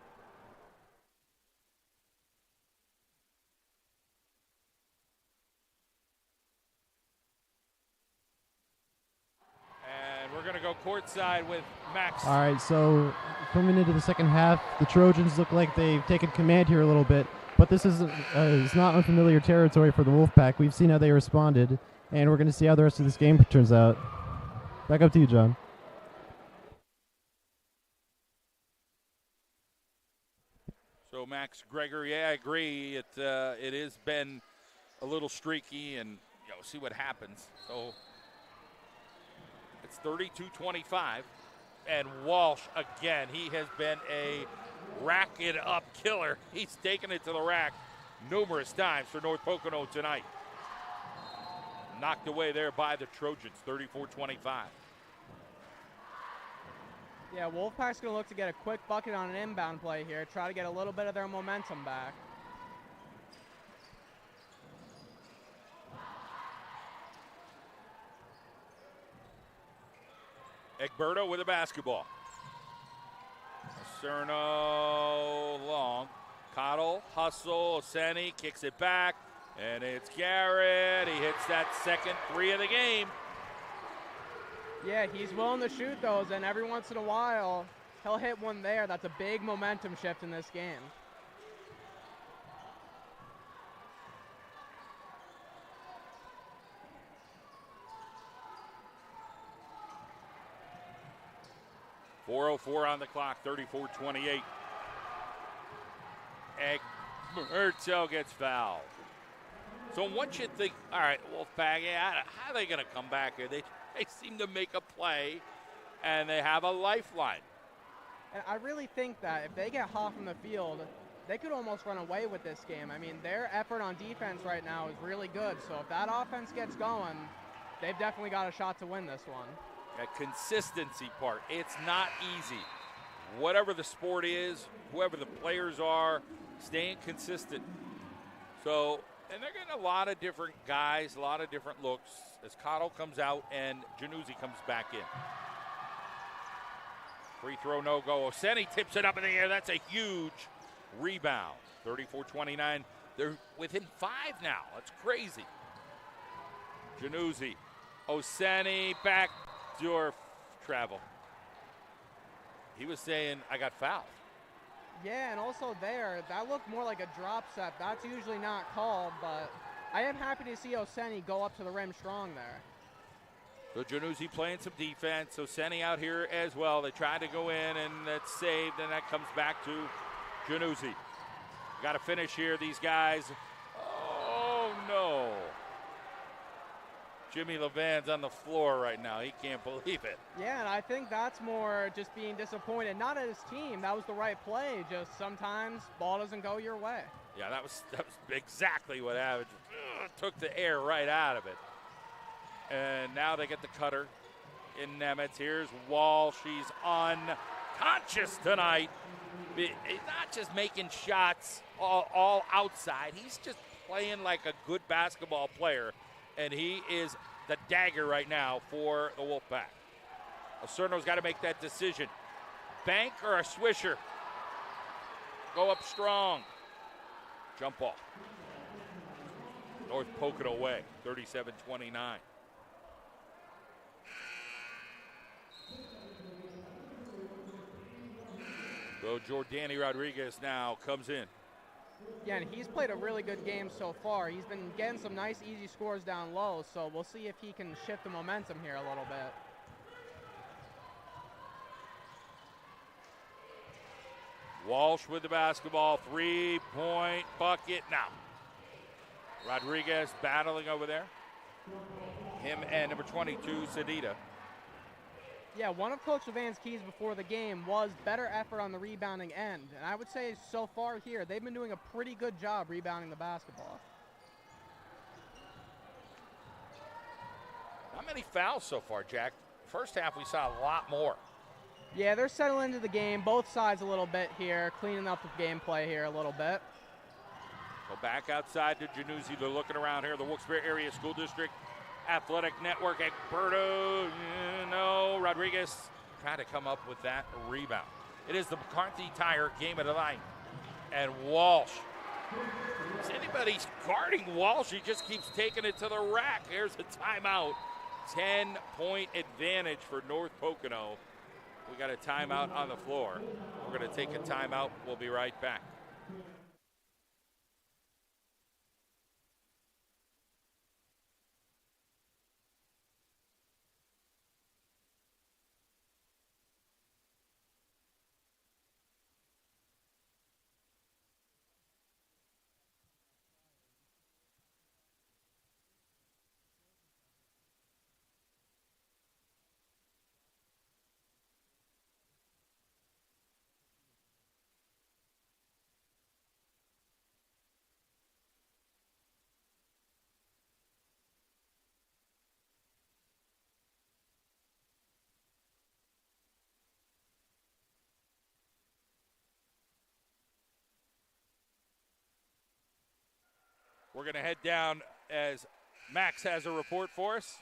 And we're going to go courtside with Max. All right, so coming into the second half, the Trojans look like they've taken command here a little bit, but this is not unfamiliar territory for the Wolfpack. We've seen how they responded, and we're going to see how the rest of this game turns out. Back up to you, John. So Max Gregory, yeah, I agree. It has been a little streaky, and see what happens. So it's 32-25, and Walsh again. He has been a racket up killer. He's taken it to the rack numerous times for North Pocono tonight. Knocked away there by the Trojans, 34-25. Yeah, Wolfpack's going to look to get a quick bucket on an inbound play here, try to get a little bit of their momentum back. Egberto with a basketball. Cerno long. Cottle, hustle, Hosseini kicks it back, and it's Garrett. He hits that second 3 of the game. Yeah, he's willing to shoot those, and every once in a while, he'll hit one there. That's a big momentum shift in this game. .404 on the clock, 34-28. Egberto gets fouled. So once you think, all right, Wolfpack, how are they going to come back here? They seem to make a play, and they have a lifeline. And I really think that if they get hot from the field, they could almost run away with this game. I mean, their effort on defense right now is really good. So if that offense gets going, they've definitely got a shot to win this one. That consistency part, it's not easy. Whatever the sport is, whoever the players are, staying consistent. So, and they're getting a lot of different guys, a lot of different looks as Cottle comes out and Januzzi comes back in. Free throw, no go. Hosseini tips it up in the air. That's a huge rebound. 34-29. They're within 5 now. That's crazy. Januzzi. Hosseini back door travel. He was saying, I got fouled. Yeah, and also there, that looked more like a drop set. That's usually not called, but I am happy to see Hosseini go up to the rim strong there. So Januzzi playing some defense. Hosseini out here as well. They tried to go in, and that's saved, and that comes back to Januzzi. Got to finish here, these guys. Oh, no. Jimmy Levan's on the floor right now. He can't believe it. Yeah, and I think that's more just being disappointed. Not at his team. That was the right play. Just sometimes ball doesn't go your way. Yeah, that was exactly what happened. Took the air right out of it. And now they get the cutter in Nemitz. Here's Walsh. She's unconscious tonight. He's not just making shots all outside. He's just playing like a good basketball player. And he is the dagger right now for the Wolfpack. Osorno's got to make that decision. Bank or a swisher? Go up strong. Jump ball. North Pocono way, 37-29. So Jordani Rodriguez now comes in. Yeah, and he's played a really good game so far. He's been getting some nice, easy scores down low, so we'll see if he can shift the momentum here a little bit. Walsh with the basketball, 3-point bucket now. Rodriguez battling over there. Him and number 22, Sedita. Yeah, one of Coach Levan's keys before the game was better effort on the rebounding end. And I would say so far here, they've been doing a pretty good job rebounding the basketball. Not many fouls so far, Jack. First half, we saw a lot more. Yeah, they're settling into the game, both sides a little bit here, cleaning up the gameplay here a little bit. Go back outside to Januzzi. They're looking around here. The Wilkes-Barre Area School District Athletic Network. Egberto, Rodriguez trying to come up with that rebound. It is the McCarthy Tire game of the night. And Walsh. Is anybody guarding Walsh? He just keeps taking it to the rack. Here's a timeout. 10-point advantage for North Pocono. We got a timeout on the floor. We're going to take a timeout. We'll be right back. We're going to head down as Max has a report for us.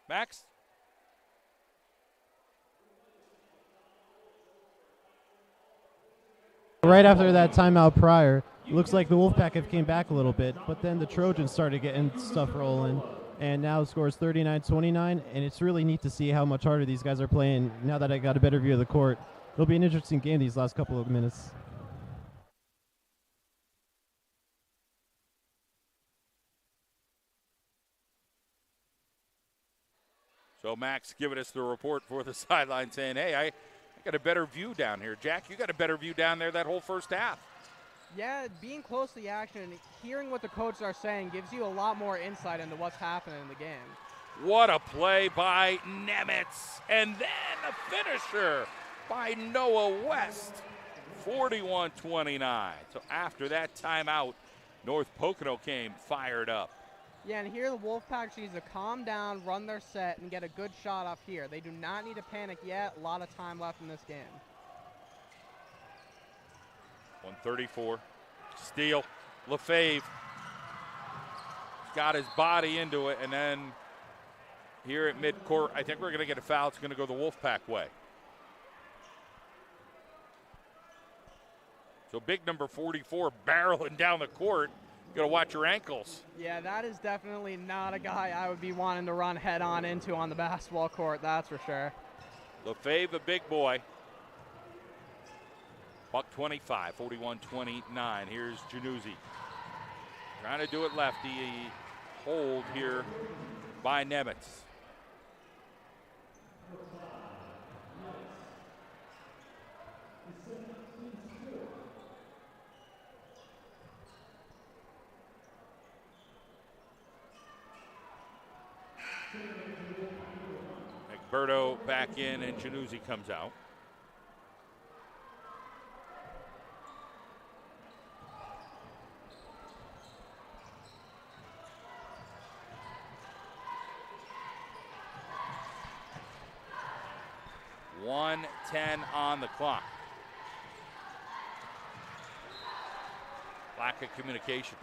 Max? Right after that timeout prior, it looks like the Wolfpack have came back a little bit, but then the Trojans started getting stuff rolling, and now the score is 39-29, and it's really neat to see how much harder these guys are playing now that I got a better view of the court. It'll be an interesting game these last couple of minutes. So Max giving us the report for the sideline saying, hey, I got a better view down here. Jack, you got a better view down there that whole first half. Yeah, being close to the action and hearing what the coaches are saying gives you a lot more insight into what's happening in the game. What a play by Nemitz. And then a finisher by Noah West. 41-29. So after that timeout, North Pocono came fired up. Yeah, and here the Wolfpack needs to calm down, run their set, and get a good shot off here. They do not need to panic yet. A lot of time left in this game. 134. Steal. Lefebvre got his body into it, and then here at midcourt, I think we're going to get a foul. It's going to go the Wolfpack way. So big number 44 barreling down the court. You got to watch your ankles. Yeah, that is definitely not a guy I would be wanting to run head on into on the basketball court, that's for sure. Lefebvre, a big boy. Buck 25, 41-29. Here's Januzzi. Trying to do it lefty. Hold here by Nemitz. Egberto back in and Januzzi comes out. .110 on the clock. Lack of communication.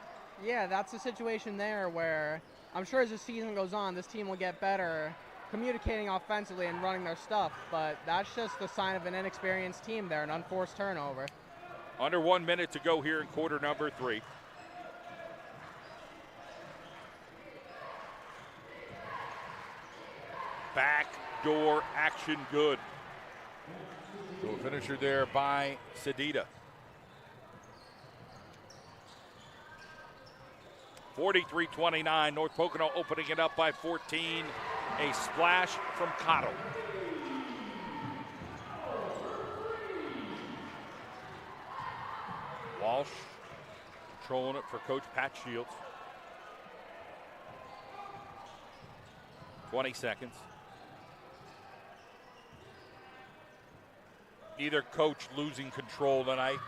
Yeah, that's a situation there where I'm sure as the season goes on, this team will get better communicating offensively and running their stuff, but that's just the sign of an inexperienced team there, an unforced turnover. Under 1 minute to go here in quarter number 3. Backdoor action good. So a finisher there by Sedita. 43-29, North Pocono opening it up by 14. A splash from Cotto. Walsh controlling it for Coach Pat Shields. 20 seconds. Neither coach losing control tonight,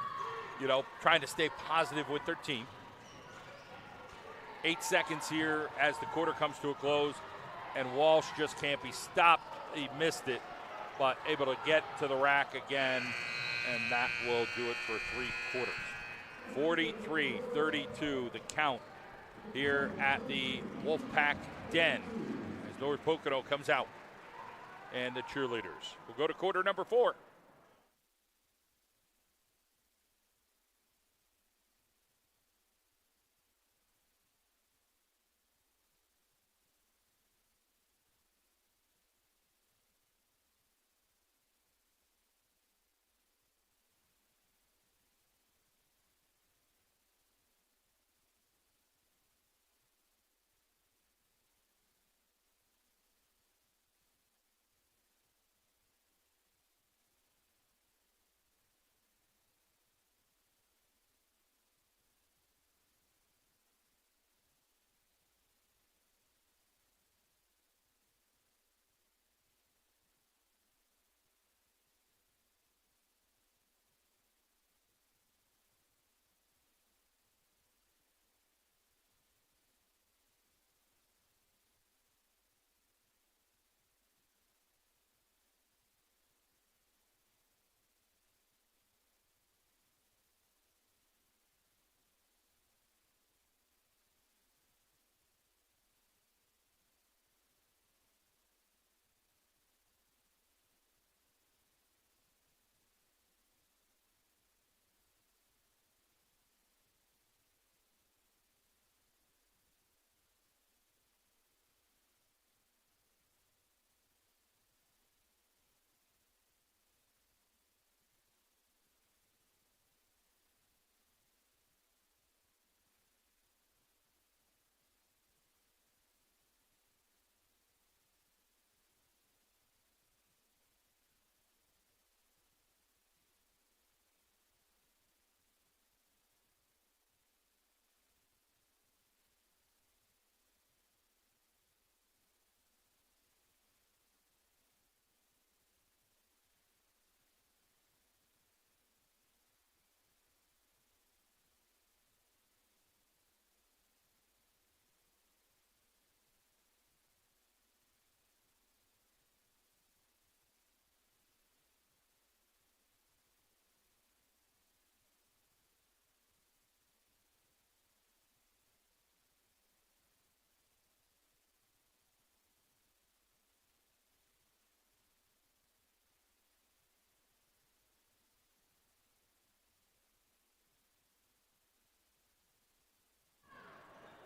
trying to stay positive with their team. 8 seconds here as the quarter comes to a close, and Walsh just can't be stopped. He missed it, but able to get to the rack again, and that will do it for 3 quarters. 43-32, the count here at the Wolfpack Den as North Pocono comes out and the cheerleaders. We'll go to quarter number 4.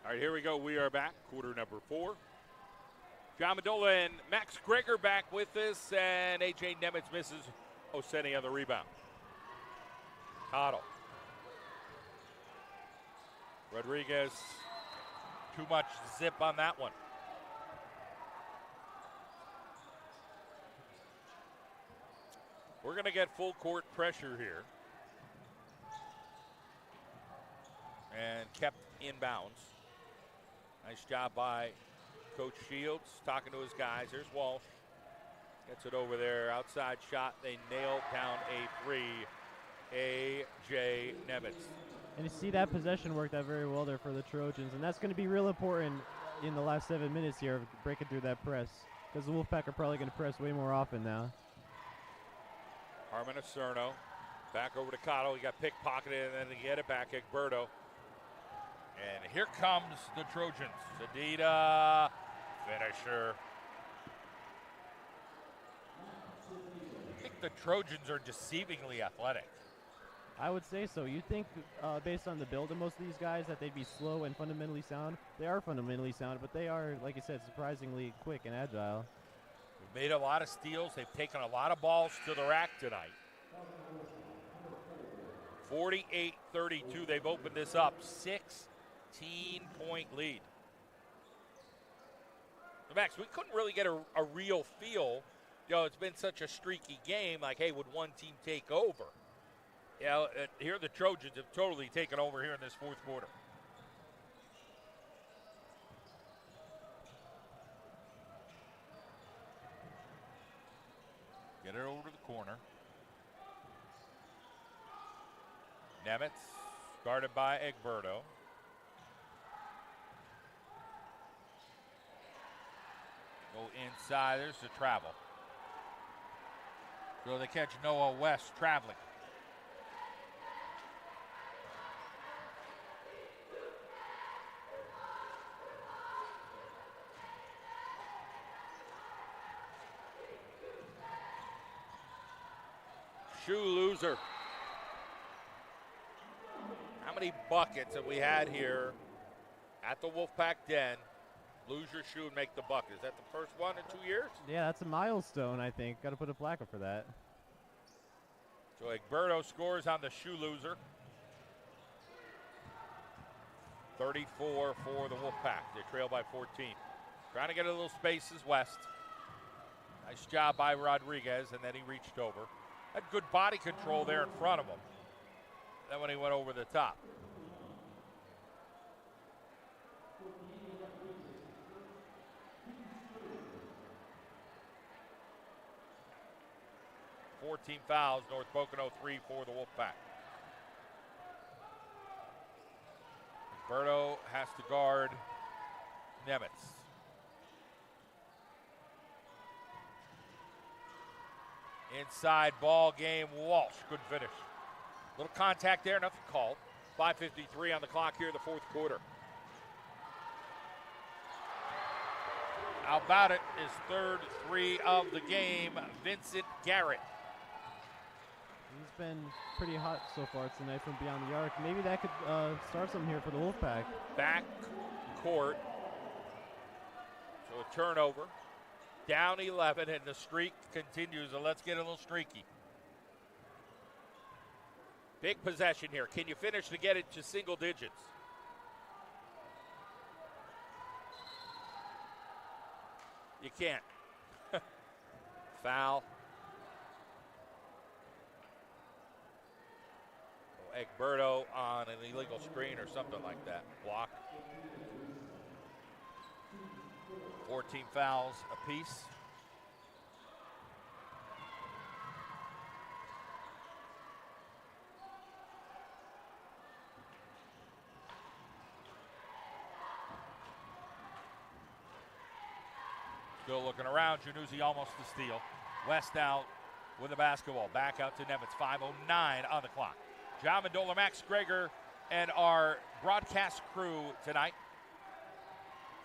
All right, here we go. We are back, quarter number 4. John Medola and Max Gregor back with us, and A.J. Nemitz misses Oseni on the rebound. Cottle. Rodriguez, too much zip on that one. We're going to get full court pressure here. And kept inbounds. Nice job by Coach Shields talking to his guys. There's Walsh. Gets it over there. Outside shot. They nailed down a 3. A.J. Nemitz. And you see that possession worked out very well there for the Trojans. And that's going to be real important in the last 7 minutes here of breaking through that press. Because the Wolfpack are probably going to press way more often now. Harmon Acerno. Back over to Cottle. He got pickpocketed, and then they get it back. Egberto. And here comes the Trojans. Sedita, finisher. I think the Trojans are deceivingly athletic. I would say so. You think, based on the build of most of these guys, that they'd be slow and fundamentally sound. They are fundamentally sound, but they are, like you said, surprisingly quick and agile. They've made a lot of steals. They've taken a lot of balls to the rack tonight. 48-32. They've opened this up. 16-point lead. Max, we couldn't really get a real feel. It's been such a streaky game. Like, hey, would one team take over? Yeah, here the Trojans have totally taken over here in this fourth quarter. Get it over to the corner. Nemitz, guarded by Egberto. Go inside, there's the travel. So they catch Noah West traveling. Shoe loser. How many buckets have we had here at the Wolfpack Den? Lose your shoe and make the bucket. Is that the first one in 2 years? Yeah, that's a milestone, I think. Got to put a plaque up for that. So Egberto scores on the shoe loser. 34 for the Wolfpack. They trail by 14. Trying to get a little space is West. Nice job by Rodriguez, and then he reached over. Had good body control there in front of him. Then when he went over the top. Team fouls, North Pocono 3 for the Wolfpack. Berto has to guard Nemitz. Inside ball game, Walsh, good finish. Little contact there, nothing called. 5:53 on the clock here in the fourth quarter. How about it? His third three of the game, Vincent Garrett. He's been pretty hot so far tonight from beyond the arc. Maybe that could start something here for the Wolfpack. Back court. So a turnover. Down 11, and the streak continues, and let's get a little streaky. Big possession here. Can you finish to get it to single digits? You can't. Foul. Egberto on an illegal screen or something like that. Block. 14 fouls apiece. Still looking around. Januzzi almost to steal. West out with the basketball. Back out to Nemitz. 5:09 on the clock. John Mendola, Max Greger, and our broadcast crew tonight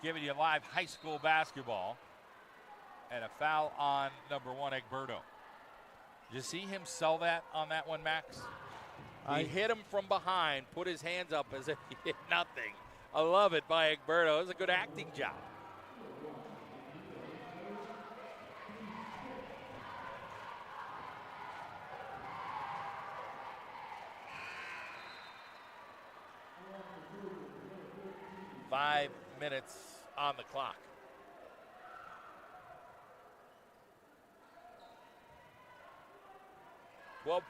giving you live high school basketball. And a foul on number 1, Egberto. Did you see him sell that on that one, Max? He hit him from behind, put his hands up as if he did nothing. I love it by Egberto. It was a good acting job. Five minutes on the clock.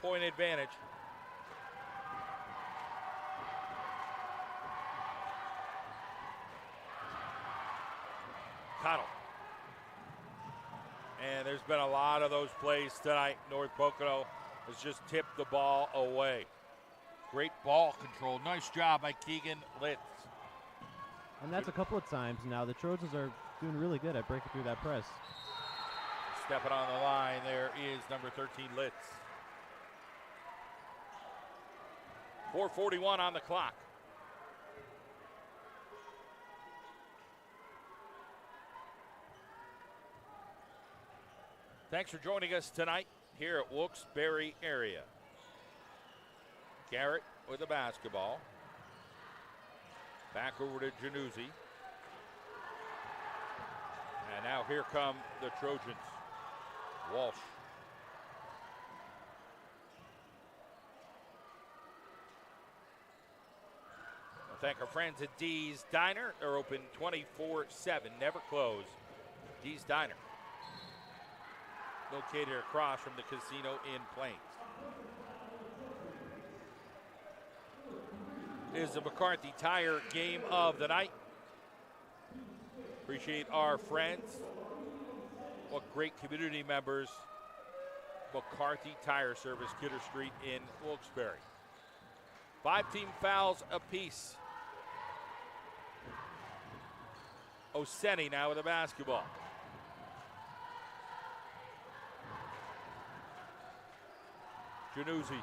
Point advantage. Connell. And there's been a lot of those plays tonight. North Pocono has just tipped the ball away. Great ball control. Nice job by Keegan Litz. And that's a couple of times now. The Trojans are doing really good at breaking through that press. Stepping on the line, there is number 13, Litz. 4:41 on the clock. Thanks for joining us tonight here at Wilkes-Barre area. Garrett with the basketball. Back over to Januzzi. And now here come the Trojans. Walsh. I'll thank our friends at Dee's Diner. They're open 24/7, never close. Dee's Diner. Located across from the casino in Plains. is the McCarthy Tire game of the night. Appreciate our friends. What great community members. McCarthy Tire Service, Kidder Street in Wilkes-Barre. 5 team fouls apiece. Oseni now with the basketball. Januzzi.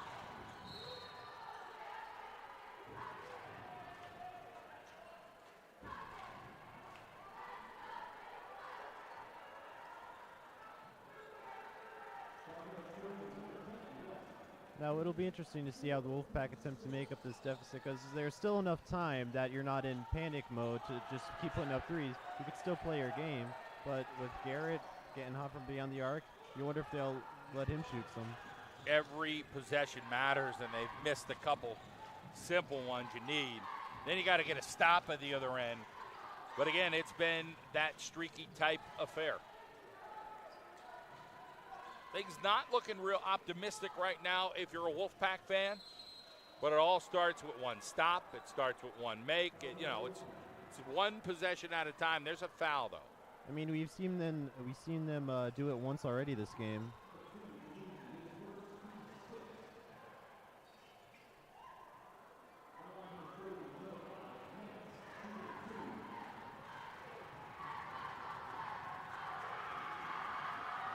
Now, it'll be interesting to see how the Wolfpack attempt to make up this deficit, because there's still enough time that you're not in panic mode to just keep putting up threes. You could still play your game, but with Garrett getting hot from beyond the arc, you wonder if they'll let him shoot some. Every possession matters, and they've missed a couple simple ones you need. Then you got to get a stop at the other end. But again, it's been that streaky type affair. Things not looking real optimistic right now if you're a Wolfpack fan, but it all starts with one stop. It starts with one make. It's one possession at a time. There's a foul, though. I mean, we've seen them do it once already this game.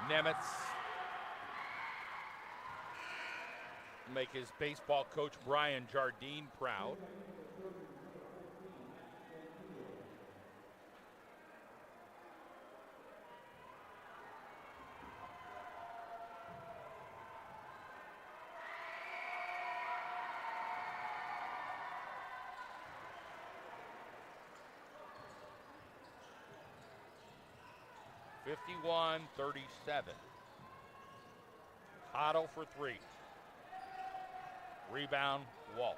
Nemitz make his baseball coach Brian Jardine proud. (51-37). Otto for three. Rebound, Walsh.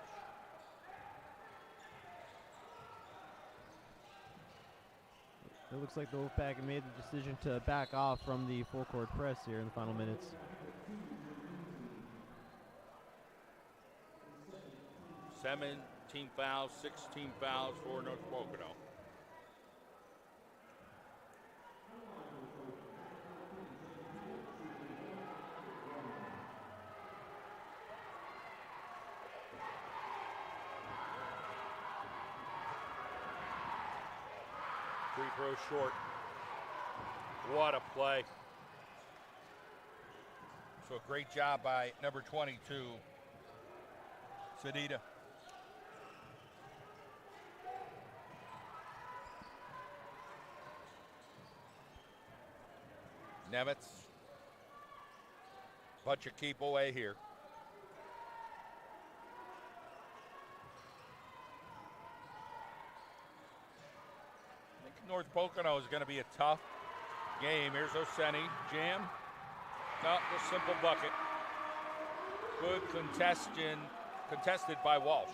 It looks like the Wolfpack made the decision to back off from the full court press here in the final minutes. 17 fouls, 16 fouls for North Pocono. Free throw short. What a play. So a great job by number 22, Sadida. Nemitz. Bunch of keep away here. North Pocono is going to be a tough game. Here's Oseni. Jam. No, just simple bucket. Good contested by Walsh.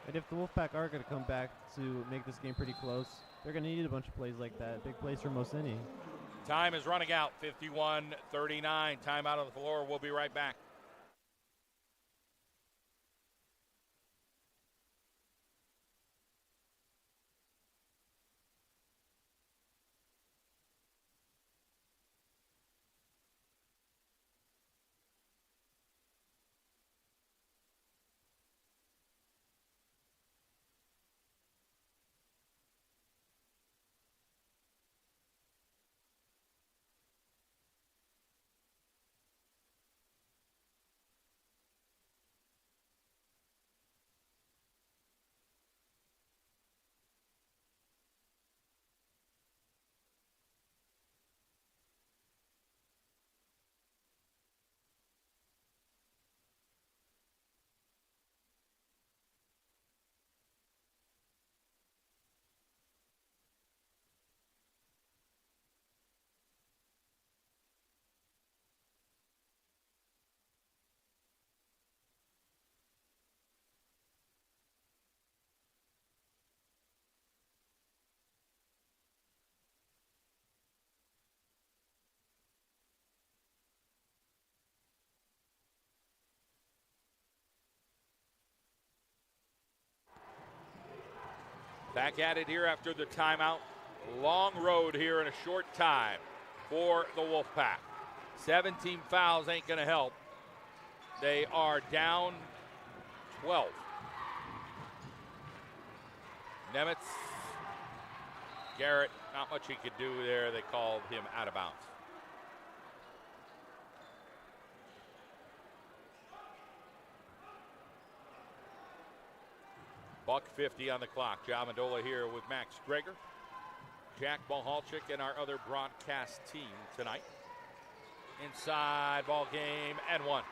And if the Wolfpack are going to come back to make this game pretty close, they're going to need a bunch of plays like that. Big plays from Oseni. Time is running out. 51-39. Time out on the floor. We'll be right back. Back at it here after the timeout. Long road here in a short time for the Wolfpack. 17 fouls ain't going to help. They are down 12. Nemitz, Garrett, not much he could do there. They called him out of bounds. $1:50 on the clock. John Mendola here with Max Greger, Jack Bohalchik, and our other broadcast team tonight. Inside ball game and one.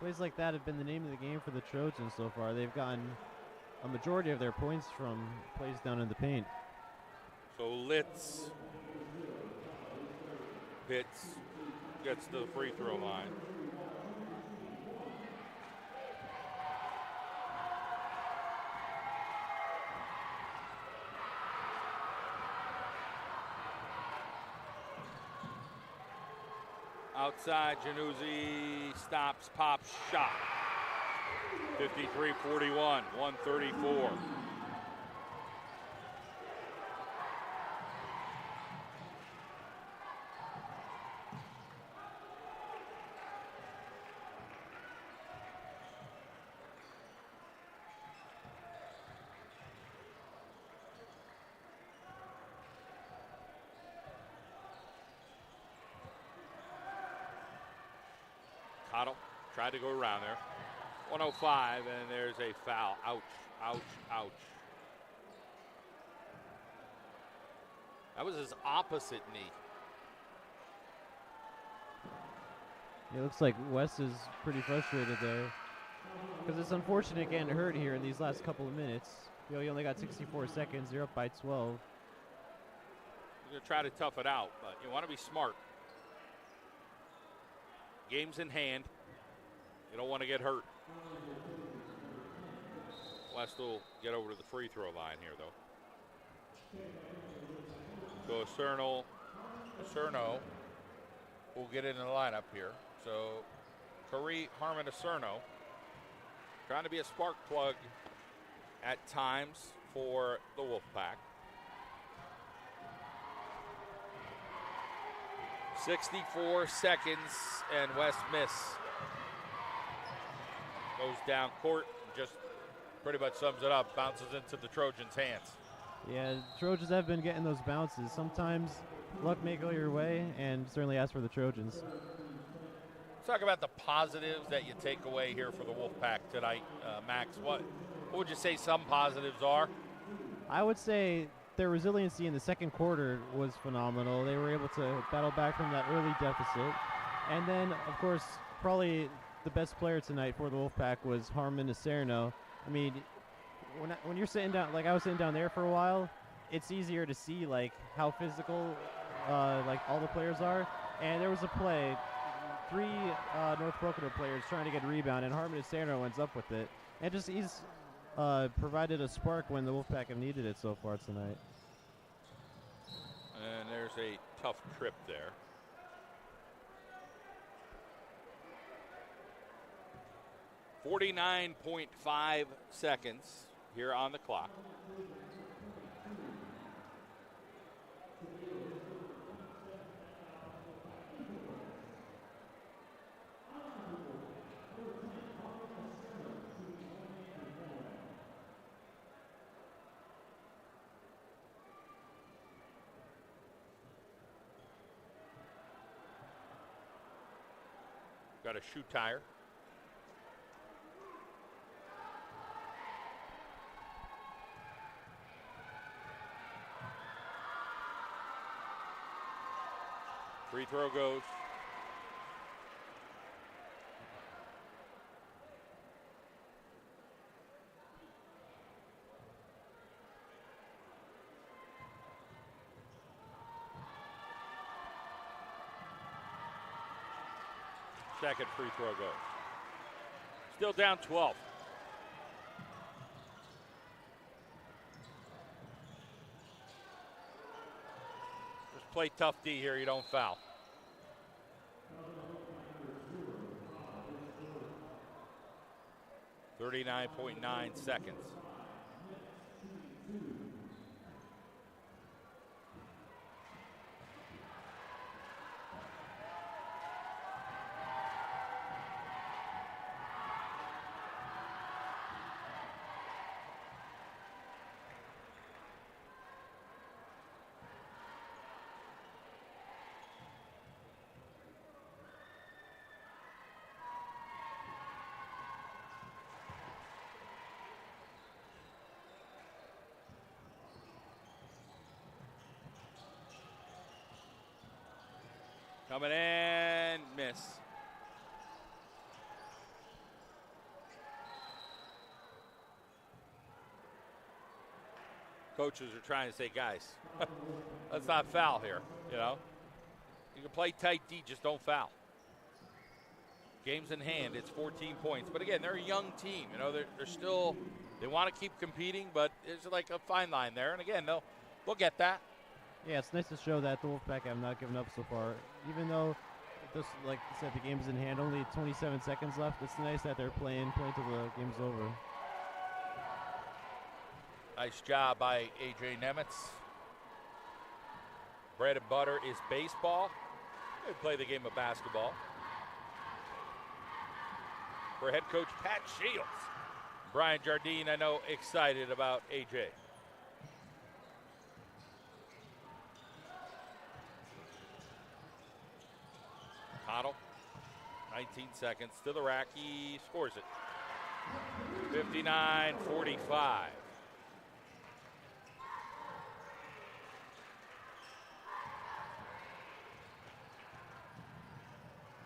Plays like that have been the name of the game for the Trojans so far. They've gotten a majority of their points from plays down in the paint. So Litz hits, gets to the free throw line. Outside, Januzzi stops, pops, shot. 53-41, 134. Cottle tried to go around there. 105, and there's a foul. Ouch, ouch, ouch. That was his opposite knee. It looks like Wes is pretty frustrated there. Because it's unfortunate getting hurt here in these last couple of minutes. You know, he only got 64 seconds. They're up by 12. You're going to try to tough it out, but you want to be smart. Game's in hand. You don't want to get hurt. West will get over to the free throw line here, though. So Acerno will get in the lineup here. So Kari Harmon Acerno trying to be a spark plug at times for the Wolfpack. 64 seconds, and West Miss goes down court and just pretty much sums it up, bounces into the Trojans' hands. Yeah, the Trojans have been getting those bounces. Sometimes luck may go your way, and certainly as for the Trojans. Let's talk about the positives that you take away here for the Wolfpack tonight. Max, what would you say some positives are? I would say their resiliency in the second quarter was phenomenal. They were able to battle back from that early deficit. And then, of course, probably the best player tonight for the Wolfpack was Harmon Acerno. I mean, when you're sitting down, like I was sitting down there for a while, it's easier to see like how physical like all the players are. And there was a play, three North Pocono players trying to get a rebound, and Harmon Acerno ends up with it. And just he's provided a spark when the Wolfpack have needed it so far tonight. And there's a tough trip there. .5 seconds here on the clock. Got a shoe tire. Free throw goes. Second free throw goes. Still down 12. Just play tough D here, you don't foul. .39 seconds. Coming in, miss. Coaches are trying to say, guys, let's not foul here, you know. You can play tight D, just don't foul. Game's in hand, it's 14 points. But again, they're a young team, you know, they're still, they want to keep competing, but there's like a fine line there. And again, they'll get that. Yeah, it's nice to show that the Wolfpack have not given up so far. Even though, just like I said, the game's in hand, only 27 seconds left. It's nice that they're playing till the game's over. Nice job by A.J. Nemitz. Bread and butter is baseball. They play the game of basketball. For head coach Pat Shields. Brian Jardine, I know, excited about A.J. Pocono, 19 seconds to the rack. He scores it. 59-45.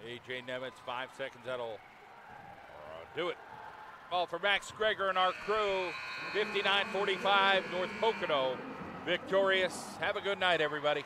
A.J. Nemitz, 5 seconds. That'll do it. Well, for Max Greger and our crew, 59-45, North Pocono victorious. Have a good night, everybody.